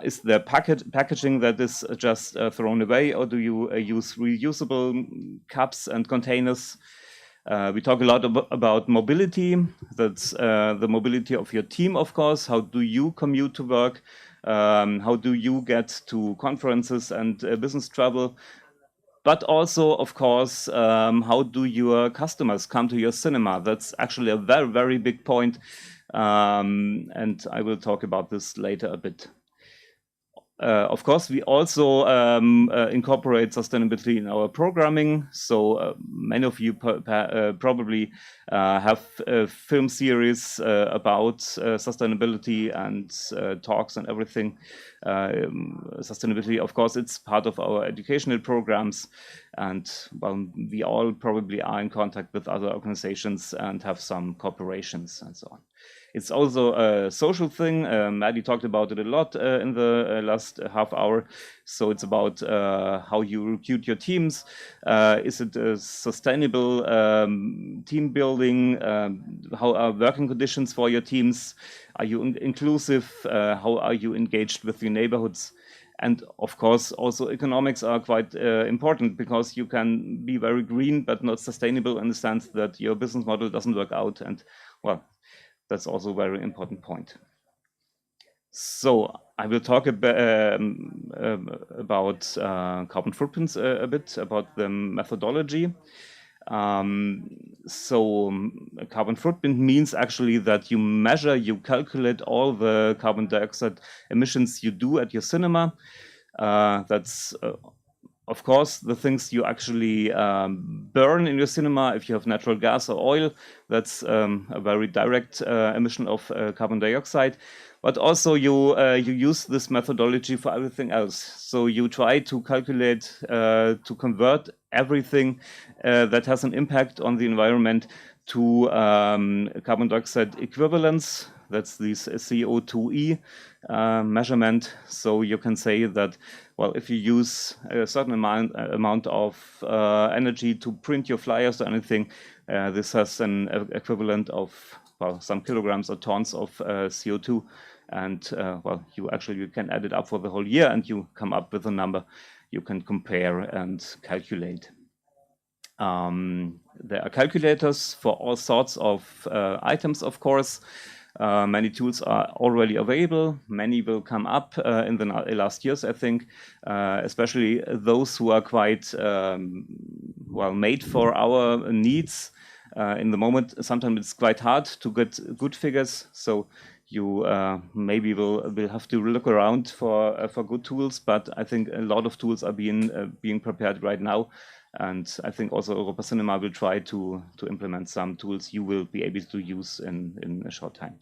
is there packaging that is just thrown away, or do you use reusable cups and containers? We talk a lot about mobility. That's the mobility of your team, of course. How do you commute to work? How do you get to conferences and business travel? But also, of course, how do your customers come to your cinema? That's actually a very, very big point. And I will talk about this later a bit. Of course, we also incorporate sustainability in our programming. So many of you probably have film series about sustainability and talks and everything. Sustainability, of course, it's part of our educational programs. And well, we all probably are in contact with other organizations and have some cooperations and so on. It's also a social thing. Maddie talked about it a lot in the last half hour. So it's about how you recruit your teams. Is it a sustainable team building? How are working conditions for your teams? Are you inclusive? How are you engaged with your neighborhoods? And of course, also economics are quite important, because you can be very green but not sustainable in the sense that your business model doesn't work out. And well, that's also a very important point. So I will talk about carbon footprints a bit, about the methodology. So a carbon footprint means actually that you measure, you calculate all the carbon dioxide emissions you do at your cinema. That's of course, the things you actually burn in your cinema, if you have natural gas or oil, that's a very direct emission of carbon dioxide. But also you use this methodology for everything else. So you try to calculate, to convert everything that has an impact on the environment to carbon dioxide equivalents. That's this CO2e measurement. So you can say that, well, if you use a certain amount of energy to print your flyers or anything, this has an equivalent of, well, some kilograms or tons of CO2. And well, you can add it up for the whole year and you come up with a number you can compare and calculate. There are calculators for all sorts of items, of course. Many tools are already available. Many will come up in the last years, I think, especially those who are quite well made for our needs. In the moment, sometimes it's quite hard to get good figures. So you maybe will have to look around for good tools. But I think a lot of tools are being prepared right now. And I think also Europa Cinema will try to implement some tools you will be able to use in a short time.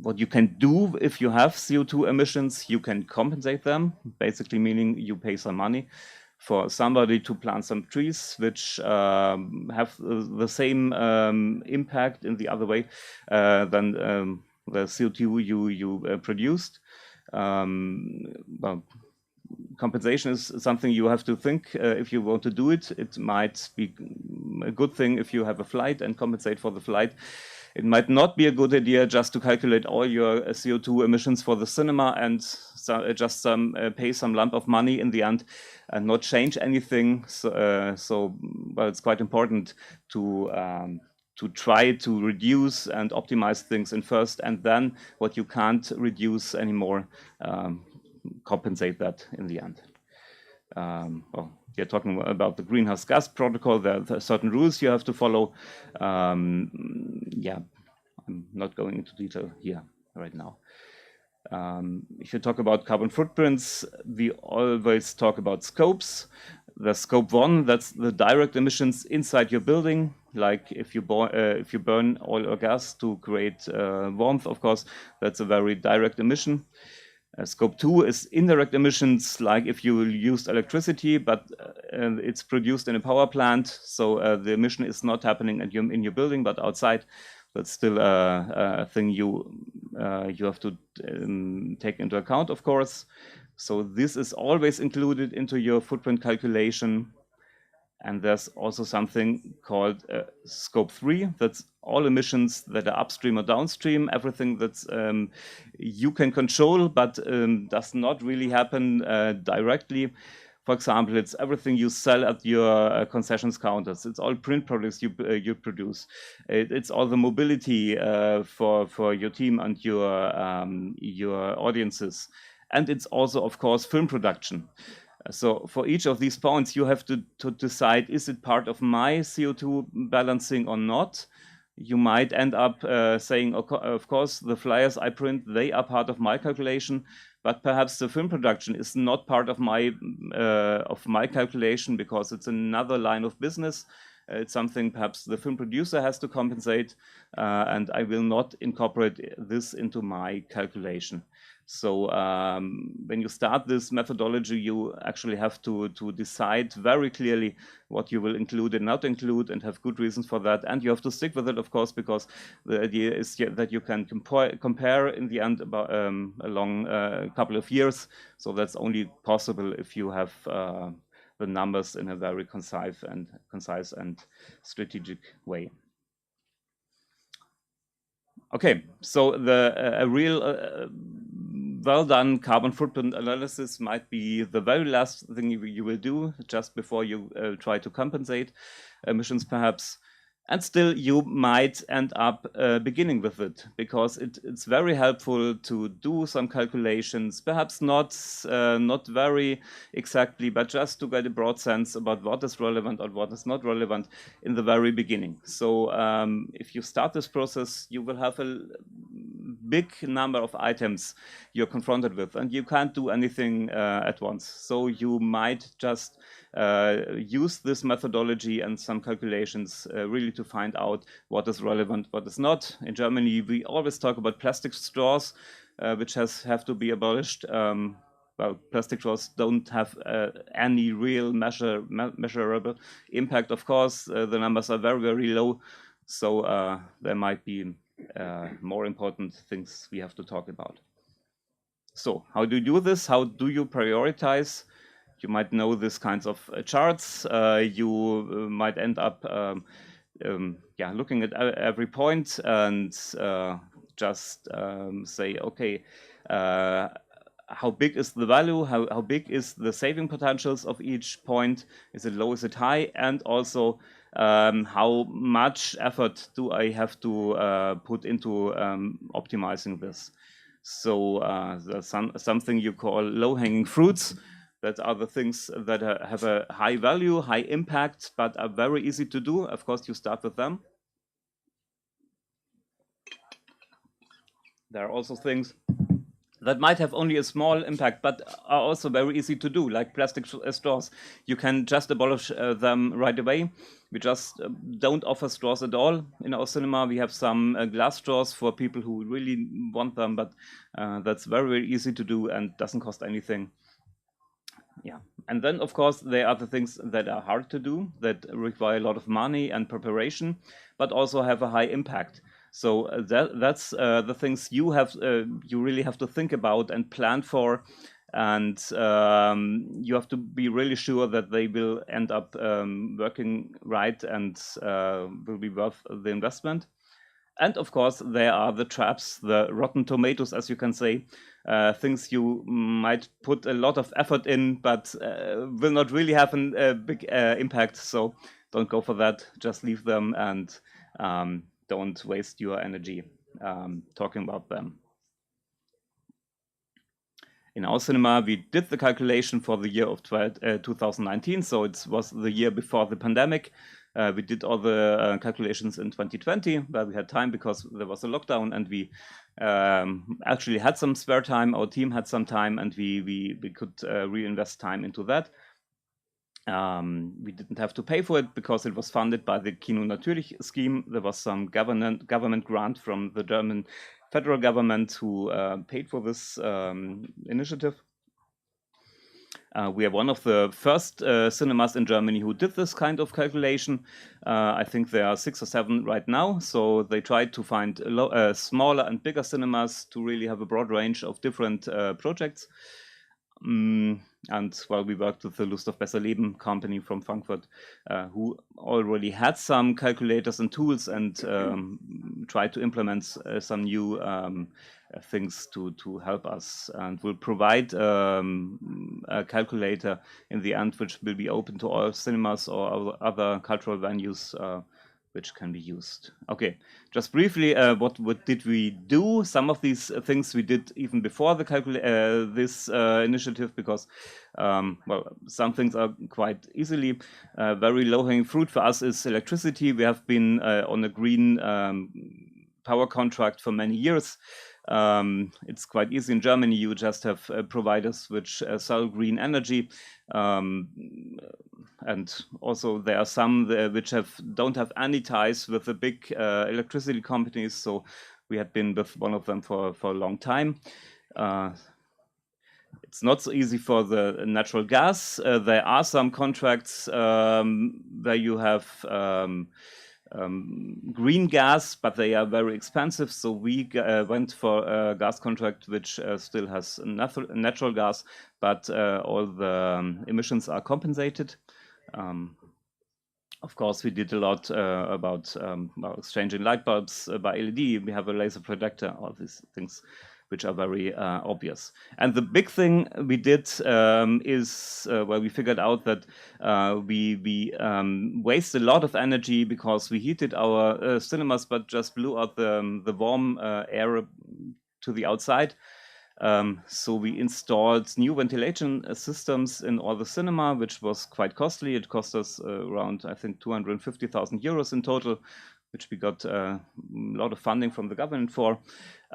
What you can do if you have CO2 emissions, you can compensate them, basically meaning you pay some money for somebody to plant some trees which have the same impact in the other way than the CO2 you produced. Well, compensation is something you have to think if you want to do it. It might be a good thing if you have a flight and compensate for the flight. It might not be a good idea just to calculate all your CO2 emissions for the cinema and just pay some lump of money in the end and not change anything. So well, it's quite important to try to reduce and optimize things in first, and then what you can't reduce anymore, compensate that in the end. Well, you're talking about the greenhouse gas protocol. There are certain rules you have to follow. Yeah, I'm not going into detail here right now. If you talk about carbon footprints, we always talk about scopes. The scope 1, that's the direct emissions inside your building. Like if you burn oil or gas to create warmth, of course, that's a very direct emission. Scope 2 is indirect emissions, like if you used electricity, but it's produced in a power plant. So the emission is not happening in your building, but outside. That's still a thing you have to take into account, of course. So this is always included into your footprint calculation. And there's also something called scope 3. That's all emissions that are upstream or downstream, everything that's you can control, but does not really happen directly. For example, it's everything you sell at your concessions counters. It's all print products you produce. It's all the mobility for your team and your audiences. And it's also, of course, film production. So for each of these points, you have to decide, is it part of my CO2 balancing or not? You might end up saying, of course, the flyers I print, they are part of my calculation, but perhaps the film production is not part of my calculation because it's another line of business. It's something perhaps the film producer has to compensate, and I will not incorporate this into my calculation. So when you start this methodology, you actually have to decide very clearly what you will include and not include, and have good reasons for that. And you have to stick with it, of course, because the idea is that you can compare in the end about along a couple of years. So that's only possible if you have the numbers in a very concise and strategic way. Okay, so a real well-done carbon footprint analysis might be the very last thing you will do just before you try to compensate emissions, perhaps. And still, you might end up beginning with it, because it's very helpful to do some calculations, perhaps not very exactly, but just to get a broad sense about what is relevant or what is not relevant in the very beginning. So if you start this process, you will have a big number of items you're confronted with, and you can't do anything at once. So you might just use this methodology and some calculations really to find out what is relevant, what is not. In Germany, we always talk about plastic straws, which have to be abolished. Well, plastic straws don't have any real measurable impact. Of course, the numbers are very, very low. So there might be more important things we have to talk about. So how do you do this? How do you prioritize? You might know these kinds of charts. You might end up looking at every point and just say, okay, how big is the value? How big is the saving potentials of each point? Is it low? Is it high? And also, how much effort do I have to put into optimizing this? So there's something you call low-hanging fruits. That are the things that have a high value, high impact, but are very easy to do. Of course, you start with them. There are also things that might have only a small impact, but are also very easy to do, like plastic straws. You can just abolish them right away. We just don't offer straws at all in our cinema. We have some glass straws for people who really want them, but that's very, very easy to do and doesn't cost anything. Yeah, and then of course there are the things that are hard to do, that require a lot of money and preparation, but also have a high impact. So that's the things you really have to think about and plan for, and you have to be really sure that they will end up working right and will be worth the investment. And of course, there are the traps, the rotten tomatoes, as you can say, things you might put a lot of effort in, but will not really have a big impact. So don't go for that. Just leave them and don't waste your energy talking about them. In our cinema, we did the calculation for the year of 2019, so it was the year before the pandemic. We did all the calculations in 2020, where we had time because there was a lockdown, and we actually had some spare time. Our team had some time, and we could reinvest time into that. We didn't have to pay for it because it was funded by the Kino Natürlich scheme. There was some government grant from the German federal government who paid for this initiative. We are one of the first cinemas in Germany who did this kind of calculation. I think there are 6 or 7 right now. So they tried to find smaller and bigger cinemas to really have a broad range of different projects. And well, we worked with the Lust auf Besser Leben company from Frankfurt, who already had some calculators and tools, and tried to implement some new things to help us, and will provide a calculator in the end, which will be open to all cinemas or other cultural venues which can be used. Okay, just briefly, what did we do? Some of these things we did even before the this initiative, because well, some things are quite easily. Very low-hanging fruit for us is electricity. We have been on a green power contract for many years. It's quite easy in Germany. You just have providers which sell green energy. And also there are some which don't have any ties with the big electricity companies. So we had been with one of them for a long time. It's not so easy for the natural gas. There are some contracts where you have green gas, but they are very expensive. So we went for a gas contract which still has natural gas, but all the emissions are compensated. Of course, we did a lot about exchanging light bulbs by LED. We have a laser projector, all these things which are very obvious. And the big thing we did is where we figured out that we waste a lot of energy because we heated our cinemas, but just blew out the warm air to the outside. So we installed new ventilation systems in all the cinema, which was quite costly. It cost us around, I think, 250,000 euros in total, which we got a lot of funding from the government for.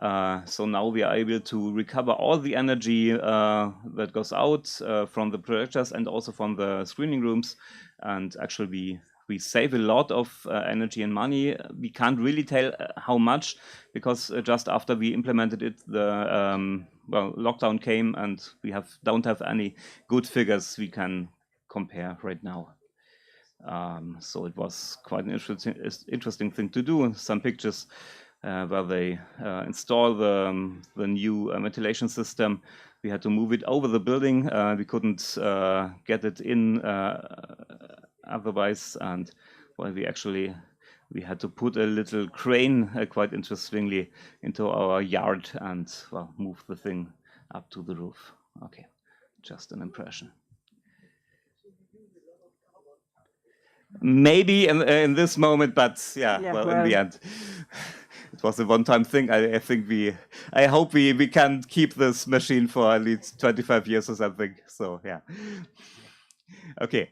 So now we are able to recover all the energy that goes out from the projectors and also from the screening rooms. And actually we save a lot of energy and money. We can't really tell how much, because just after we implemented it, the lockdown came, and we don't have any good figures we can compare right now. So it was quite an interesting thing to do. Some pictures where they install the new ventilation system. We had to move it over the building. We couldn't get it in otherwise, and well, we had to put a little crane, quite interestingly, into our yard and move the thing up to the roof. Okay, just an impression. Maybe in this moment, but in the end, it was a one-time thing. I hope we can keep this machine for at least 25 years or something. So yeah. Okay,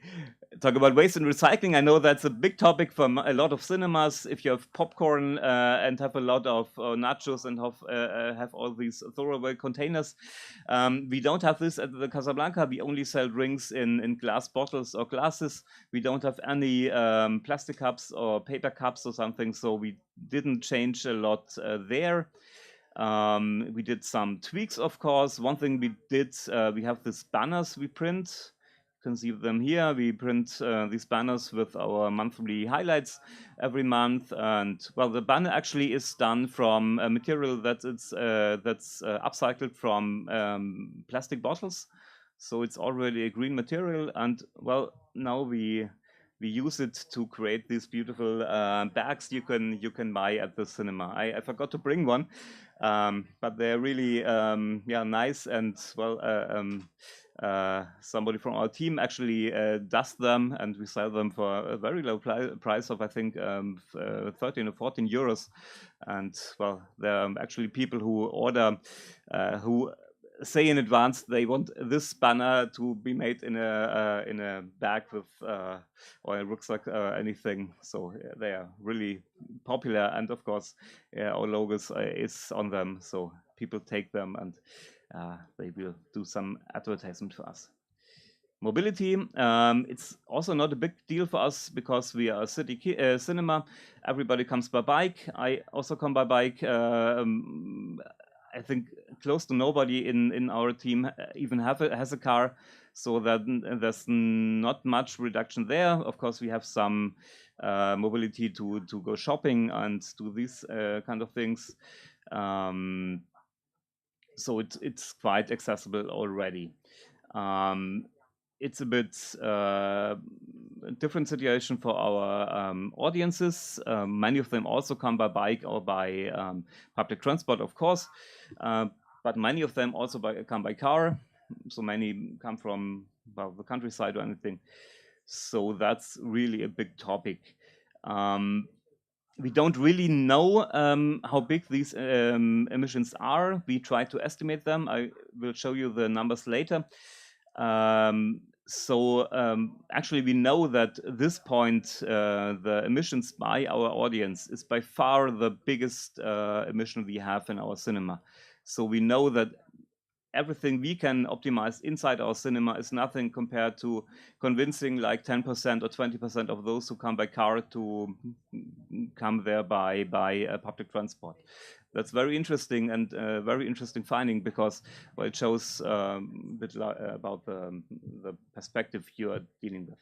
talk about waste and recycling. I know that's a big topic for a lot of cinemas. If you have popcorn and have a lot of nachos and have all these throwaway containers, we don't have this at the Casablanca. We only sell drinks in glass bottles or glasses. We don't have any plastic cups or paper cups or something, so we didn't change a lot there. We did some tweaks, of course. One thing we did, we have these banners we print. You can see them here. We print these banners with our monthly highlights every month, and well, the banner actually is done from a material that's upcycled from plastic bottles, so it's already a green material. And well, now we use it to create these beautiful bags you can buy at the cinema. I forgot to bring one, but they're really nice, and well. Somebody from our team actually does them, and we sell them for a very low price of, I think, 13 or 14 euros. And well, there are actually people who order, who say in advance they want this banner to be made in a bag with or a rucksack or anything. So they are really popular, and of course our logos is on them, so people take them, and they will do some advertisement for us. Mobility, it's also not a big deal for us because we are a city cinema. Everybody comes by bike. I also come by bike. I think close to nobody in our team even has a car, so that there's not much reduction there. Of course, we have some mobility to go shopping and do these kind of things. So it's quite accessible already. It's a bit different situation for our audiences. Many of them also come by bike or by public transport, of course, but many of them also come by car. So many come from the countryside or anything. So that's really a big topic. We don't really know how big these emissions are. We try to estimate them. I will show you the numbers later. Actually, we know that at this point, the emissions by our audience is by far the biggest emission we have in our cinema. So we know that everything we can optimize inside our cinema is nothing compared to convincing like 10% or 20% of those who come by car to come there by public transport. That's very interesting, and very interesting finding, because well, it shows a bit about the perspective you are dealing with.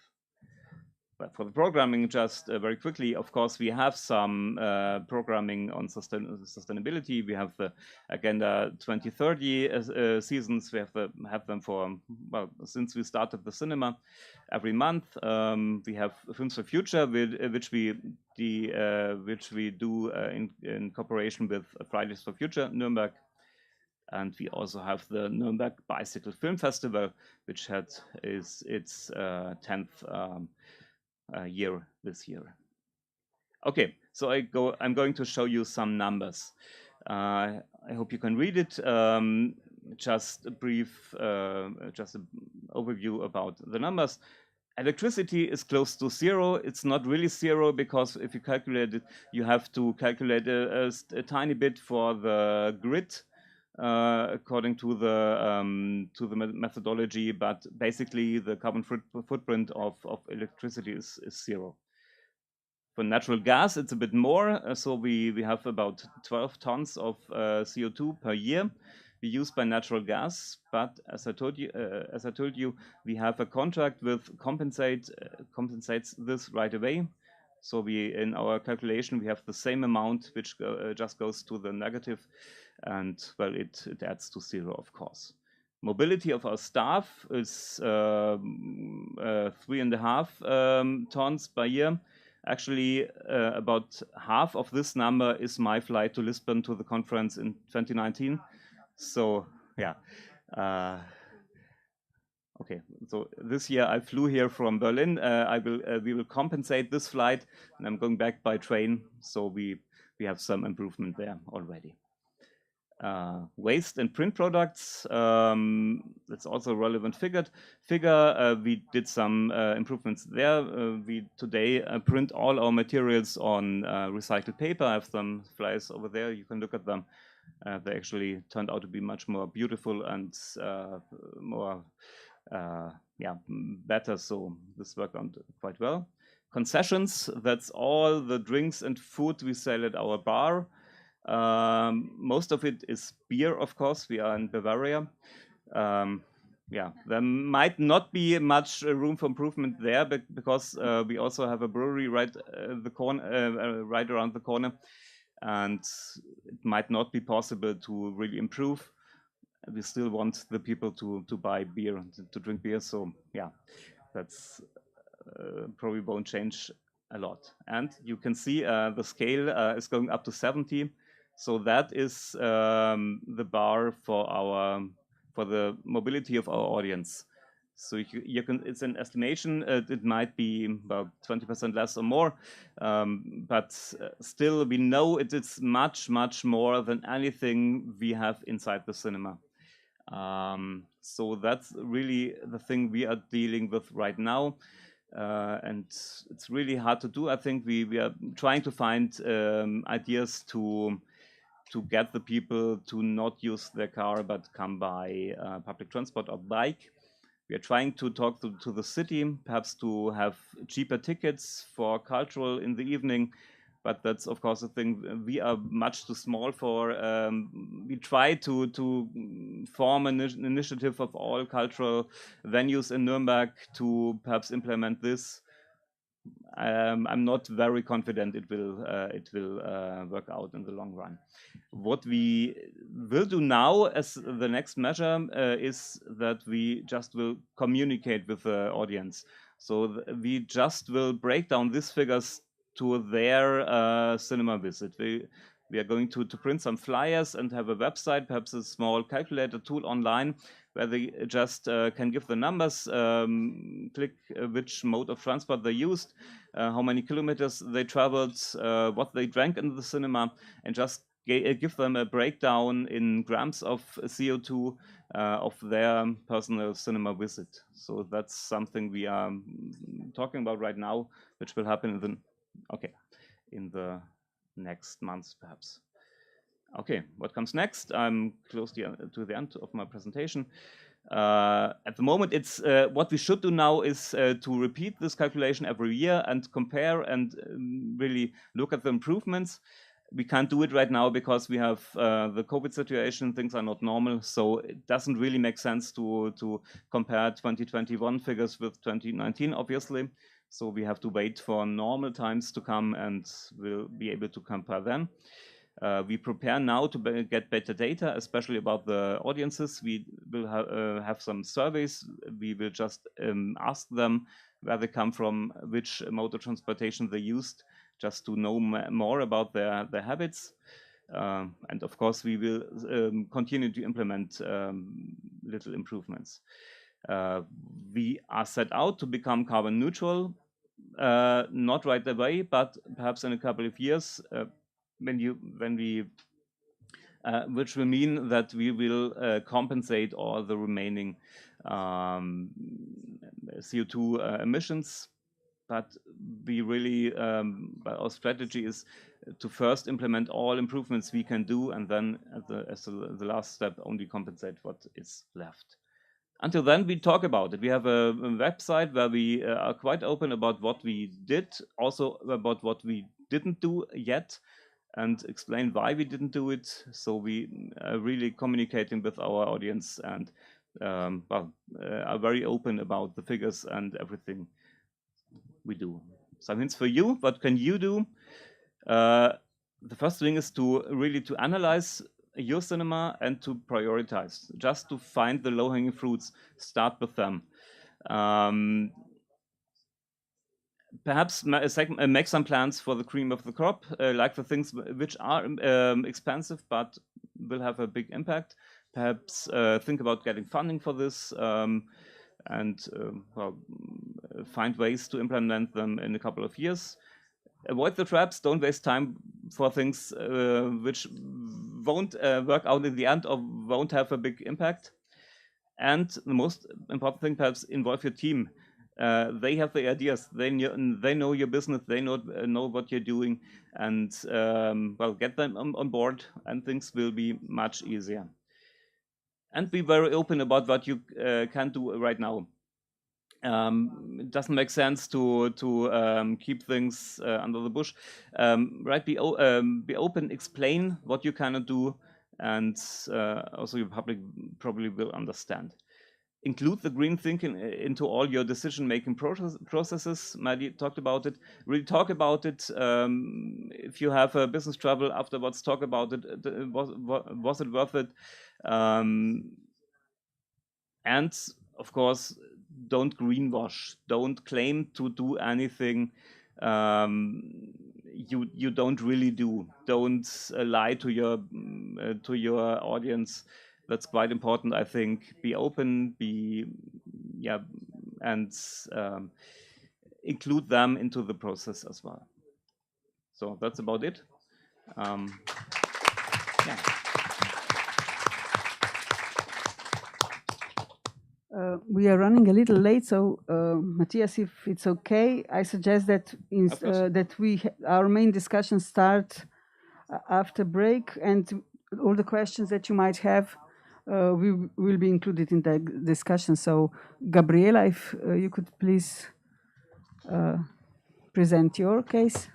But for the programming, just very quickly, of course, we have some programming on sustainability. We have the Agenda 2030 seasons. We have them for, well, since we started the cinema every month. We have Films for Future, which we do in cooperation with Fridays for Future Nuremberg. And we also have the Nuremberg Bicycle Film Festival, which had its 10th year this year. Okay, so I'm going to show you some numbers. I hope you can read it. Just a brief, just an overview about the numbers. Electricity is close to zero. It's not really zero because if you calculate it, you have to calculate a tiny bit for the grid according to the methodology. But basically, the carbon footprint of electricity is zero. For natural gas, it's a bit more. So we have about 12 tons of CO2 per year we use by natural gas. But as I told you, we have a contract with compensates this right away. So we in our calculation we have the same amount which just goes to the negative, and well it adds to zero, of course. Mobility of our staff is 3.5 tons per year. Actually, about half of this number is my flight to Lisbon to the conference in 2019. So yeah, okay. So this year I flew here from Berlin. We will compensate this flight, and I'm going back by train. So we have some improvement there already. Waste and print products. That's also a relevant figure. We did some improvements there. We today print all our materials on recycled paper. I have some flyers over there. You can look at them. They actually turned out to be much more beautiful and more, better. So this worked out quite well. Concessions. That's all the drinks and food we sell at our bar. Most of it is beer, of course. We are in Bavaria. There might not be much room for improvement there, but because we also have a brewery right around the corner, and it might not be possible to really improve. We still want the people to buy beer and to drink beer. So yeah, that's probably won't change a lot. And you can see the scale is going up to 70. So that is the bar for the mobility of our audience. So you can, it's an estimation. It might be about 20% less or more, but still we know it is much more than anything we have inside the cinema. So that's really the thing we are dealing with right now. And it's really hard to do. I think we are trying to find ideas to get the people to not use their car but come by public transport or bike. We are trying to talk to the city, perhaps to have cheaper tickets for cultural in the evening, but that's of course a thing we are much too small for. We try to form an initiative of all cultural venues in Nuremberg to perhaps implement this. I'm not very confident it will work out in the long run. What we will do now as the next measure is that we just will communicate with the audience. So we just will break down these figures to their cinema visit. We are going to print some flyers and have a website, perhaps a small calculator tool online, where they just can give the numbers, click which mode of transport they used, how many kilometers they traveled, what they drank in the cinema, and just give them a breakdown in grams of CO2 of their personal cinema visit. So that's something we are talking about right now, which will happen in the next months, perhaps. Okay, what comes next? I'm close to the end of my presentation. At the moment, it's what we should do now is to repeat this calculation every year and compare and really look at the improvements. We can't do it right now because we have the COVID situation. Things are not normal, so it doesn't really make sense to compare 2021 figures with 2019, obviously. So we have to wait for normal times to come, and we'll be able to compare then. We prepare now to get better data, especially about the audiences. We will have some surveys. We will just ask them where they come from, which mode of transportation they used, just to know more about their habits. And of course, we will continue to implement little improvements. We are set out to become carbon neutral, not right away, but perhaps in a couple of years, which will mean that we will compensate all the remaining CO2 emissions. But we really, our strategy is to first implement all improvements we can do, and then as the last step, only compensate what is left. Until then, we talk about it. We have a website where we are quite open about what we did, also about what we didn't do yet, and explain why we didn't do it. So we are really communicating with our audience and are very open about the figures and everything we do. Some hints for you. What can you do? The first thing is to really to analyze your cinema and to prioritize, just to find the low-hanging fruits, start with them. Perhaps make some plans for the cream of the crop, like the things which are expensive but will have a big impact. Perhaps think about getting funding for this, and well, find ways to implement them in a couple of years. Avoid the traps, don't waste time for things which won't work out in the end or won't have a big impact. And the most important thing, perhaps involve your team. They have the ideas, they know your business, they know what you're doing, and well, get them on board and things will be much easier. And be very open about what you can do right now. It doesn't make sense to keep things under the bush. Right? Be open, explain what you cannot do, and also your public probably will understand. Include the green thinking into all your decision-making processes. Maddie talked about it. Really talk about it. If you have a business trouble afterwards, talk about it. Was it worth it? And of course, don't greenwash. Don't claim to do anything you don't really do. Don't lie to your audience. That's quite important, I think. Be open, and include them into the process as well. So that's about it. Yeah.
We are running a little late, so Matthias, if it's okay, I suggest that our main discussion start after break, and all the questions that you might have will be included in the discussion. So, Gabriela, if you could please present your case.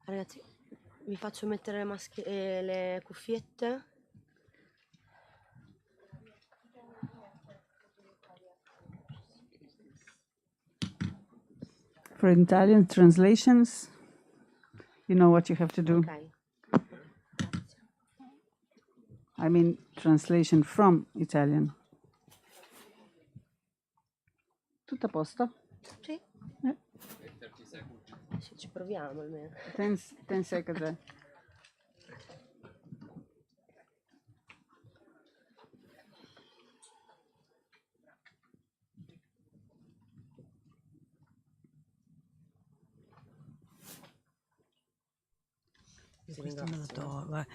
Ragazzi, vi faccio mettere le cuffiette.
For Italian translations, you know what you have to do.
Okay.
I mean, translation from Italian. Tutto a posto?
Sì. Sì, ci proviamo almeno.
10 seconds.
Questo me lo do, vai.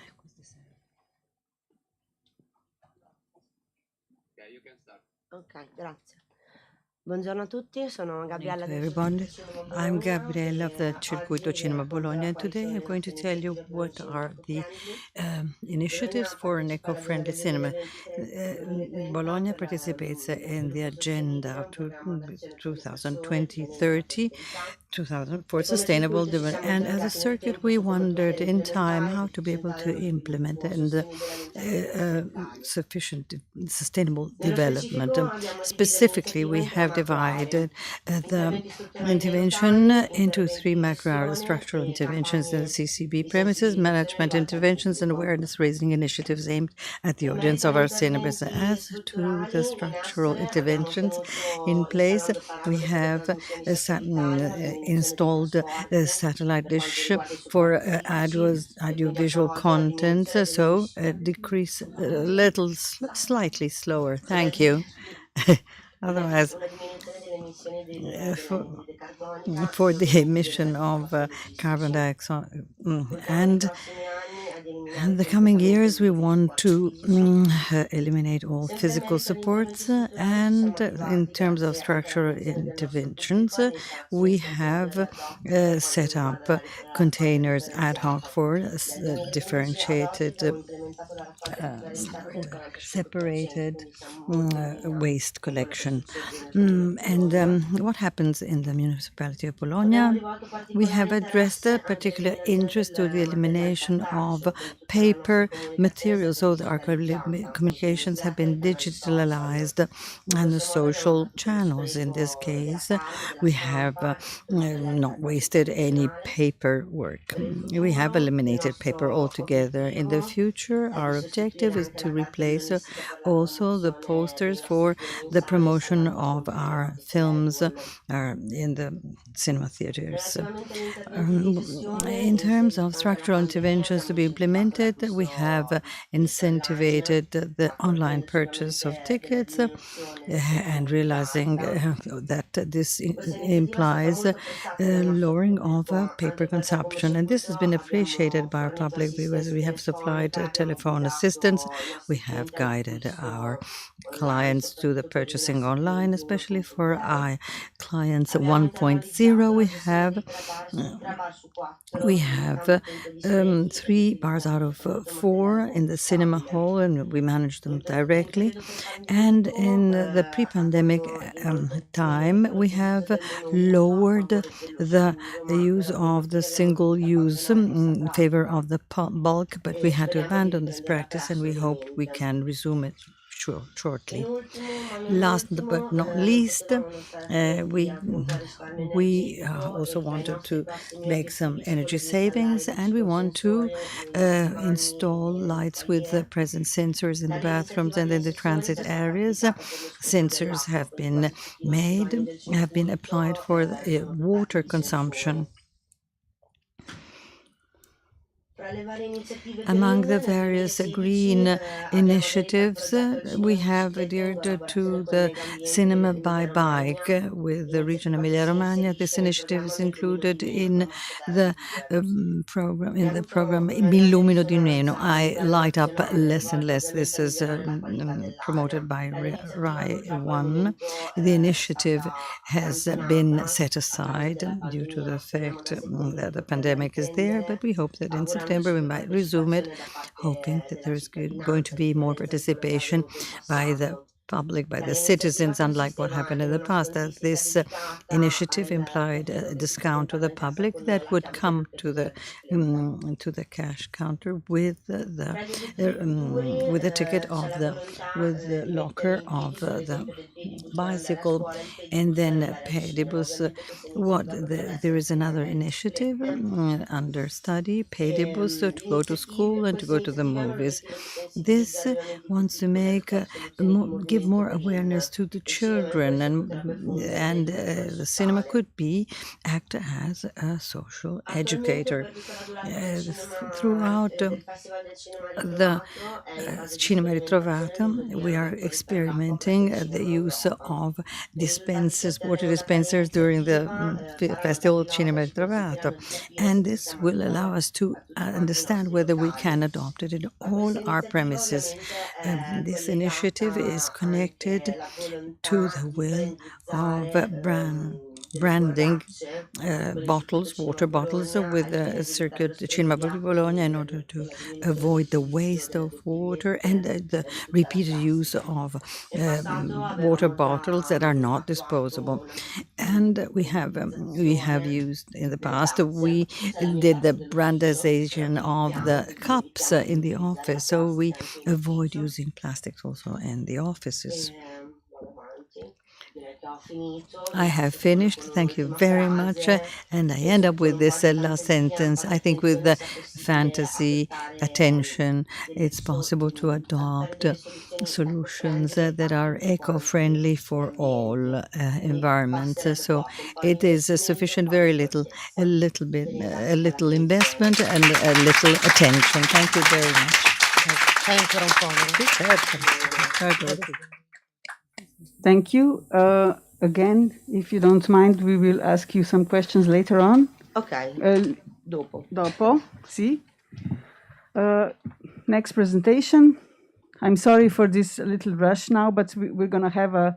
Ok, grazie. Buongiorno a tutti, sono Gabriela.
Everyone, I'm Gabriela of the Circuito Cinema Bologna, and today I'm going to tell you what are the initiatives for an eco-friendly cinema. Bologna participates in the agenda to 2020-30 for sustainable development, and as a circuit we wondered in time how to be able to implement sufficient sustainable development. Specifically, we have divided the intervention into 3 macro structural interventions in the CCB premises, management interventions, and awareness-raising initiatives aimed at the audience of our cinemas. As to the structural interventions in place, we have installed a satellite dish for audiovisual content, so decrease slightly slower. Thank you. Otherwise, for the emission of carbon dioxide. And in the coming years, we want to eliminate all physical supports. And in terms of structural interventions, we have set up containers ad hoc for differentiated, separated waste collection. What happens in the municipality of Bologna? We have addressed a particular interest to the elimination of paper materials, so our communications have been digitalized and the social channels. In this case, we have not wasted any paperwork. We have eliminated paper altogether. In the future, our objective is to replace also the posters for the promotion of our films in the cinema theaters. In terms of structural interventions to be implemented, we have incentivated the online purchase of tickets and realizing that this implies lowering of paper consumption. And this has been appreciated by our public because we have supplied telephone assistance. We have guided our clients to the purchasing online, especially for our clients 1.0. We have 3 bars out of 4 in the cinema hall, and we manage them directly. And in the pre-pandemic time, we have lowered the use of the single use in favor of the bulk, but we had to abandon this practice, and we hope we can resume it shortly. Last but not least, we also wanted to make some energy savings, and we want to install lights with the present sensors in the bathrooms and in the transit areas. Sensors have been applied for the water consumption. Among the various green initiatives, we have adhered to the cinema by bike with the region Emilia-Romagna. This initiative is included in the program Mi illumino di meno. I light up less and less. This is promoted by Rai 1. The initiative has been set aside due to the fact that the pandemic is there, but we hope that in September we might resume it, hoping that there is going to be more participation by the public, by the citizens, unlike what happened in the past. That this initiative implied a discount to the public that would come to the cash counter with the ticket of the locker of the bicycle, and then Pedibus. There is another initiative under study, Pedibus, to go to school and to go to the movies. This wants to give more awareness to the children, and the cinema could act as a social educator. Throughout the Cinema Ritrovata, we are experimenting the use of water dispensers during the festival Cinema Ritrovato, and this will allow us to understand whether we can adopt it in all our premises. This initiative is connected to the will of branding water bottles with Circuito Cinema Bologna in order to avoid the waste of water and the repeated use of water bottles that are not disposable. And we have used in the past, we did the brandization of the cups in the office, so we avoid using plastics also in the offices. I have finished. Thank you very much. And I end up with this last sentence. I think with the fantasy, attention, it's possible to adopt solutions that are eco-friendly for all environments. So it is sufficient, very little, a little investment and a little attention. Thank you very much.
Thank you. again, if you don't mind, we will ask you some questions later on.
Ok, dopo.
Dopo, sì. Next presentation. I'm sorry for this little rush now, but we're going to have a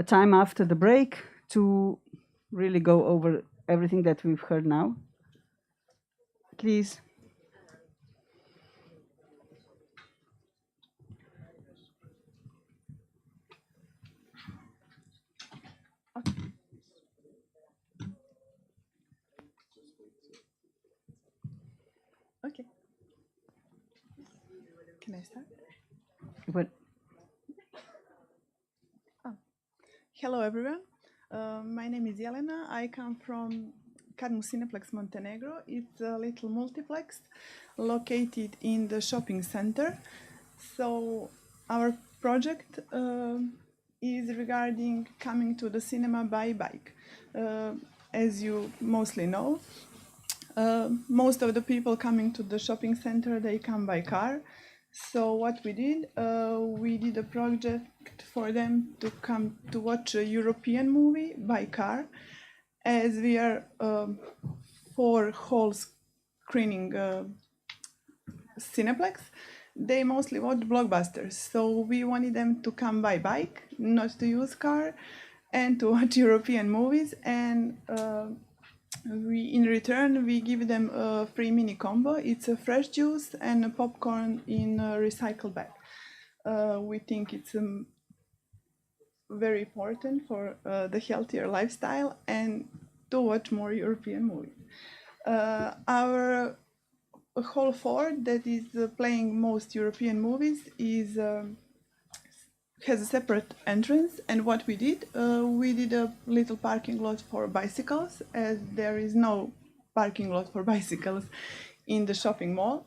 time after the break to really go over everything that we've heard now. Please.
Okay. Can I start?
What?
Hello, everyone. My name is Jelena. I come from Cadmus Cineplex, Montenegro. It's a little multiplex located in the shopping center. So our project is regarding coming to the cinema by bike. As you mostly know, most of the people coming to the shopping center, they come by car. So what we did a project for them to come to watch a European movie by car, as we are for whole screening Cineplex. They mostly watch blockbusters, so we wanted them to come by bike, not to use car, and to watch European movies. And in return, we give them a free mini combo. It's a fresh juice and a popcorn in a recycled bag. We think it's very important for the healthier lifestyle and to watch more European movies. Our Hall 4, that is playing most European movies, has a separate entrance, and what we did a little parking lot for bicycles, as there is no parking lot for bicycles in the shopping mall.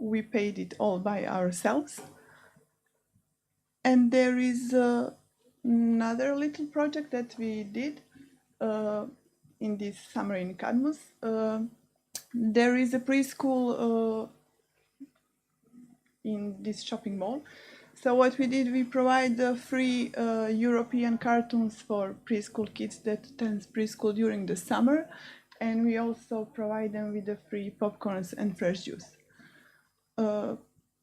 We paid it all by ourselves. And there is another little project that we did in this summer in Cadmus. There is a preschool in this shopping mall. So what we did, we provide free European cartoons for preschool kids that attend preschool during the summer, and we also provide them with the free popcorns and fresh juice.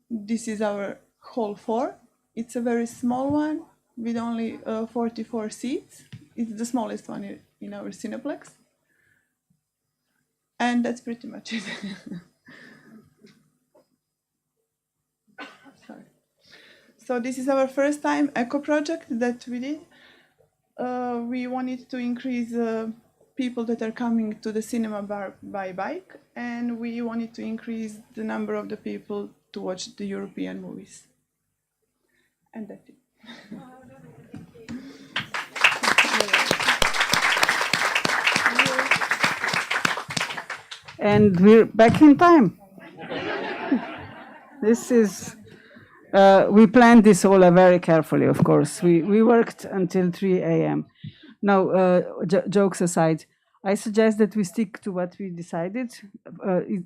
This is our Hall 4. It's a very small one with only 44 seats. It's the smallest one in our Cineplex. And that's pretty much it. Sorry. So this is our first time eco project that we did. We wanted to increase people that are coming to the cinema by bike, and we wanted to increase the number of the people to watch the European movies. And that's it.
And we're back in time. This is, we planned this all very carefully, of course. We worked until 3 a.m. Now, jokes aside, I suggest that we stick to what we decided.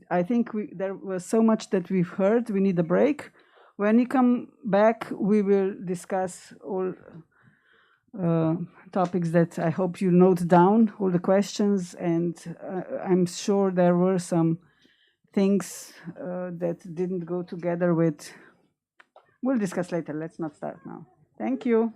I think there was so much that we've heard, we need a break. When you come back, we will discuss all topics that I hope you note down, all the questions, and I'm sure there were some things that didn't go together with. We'll discuss later. Let's not start now. Thank you.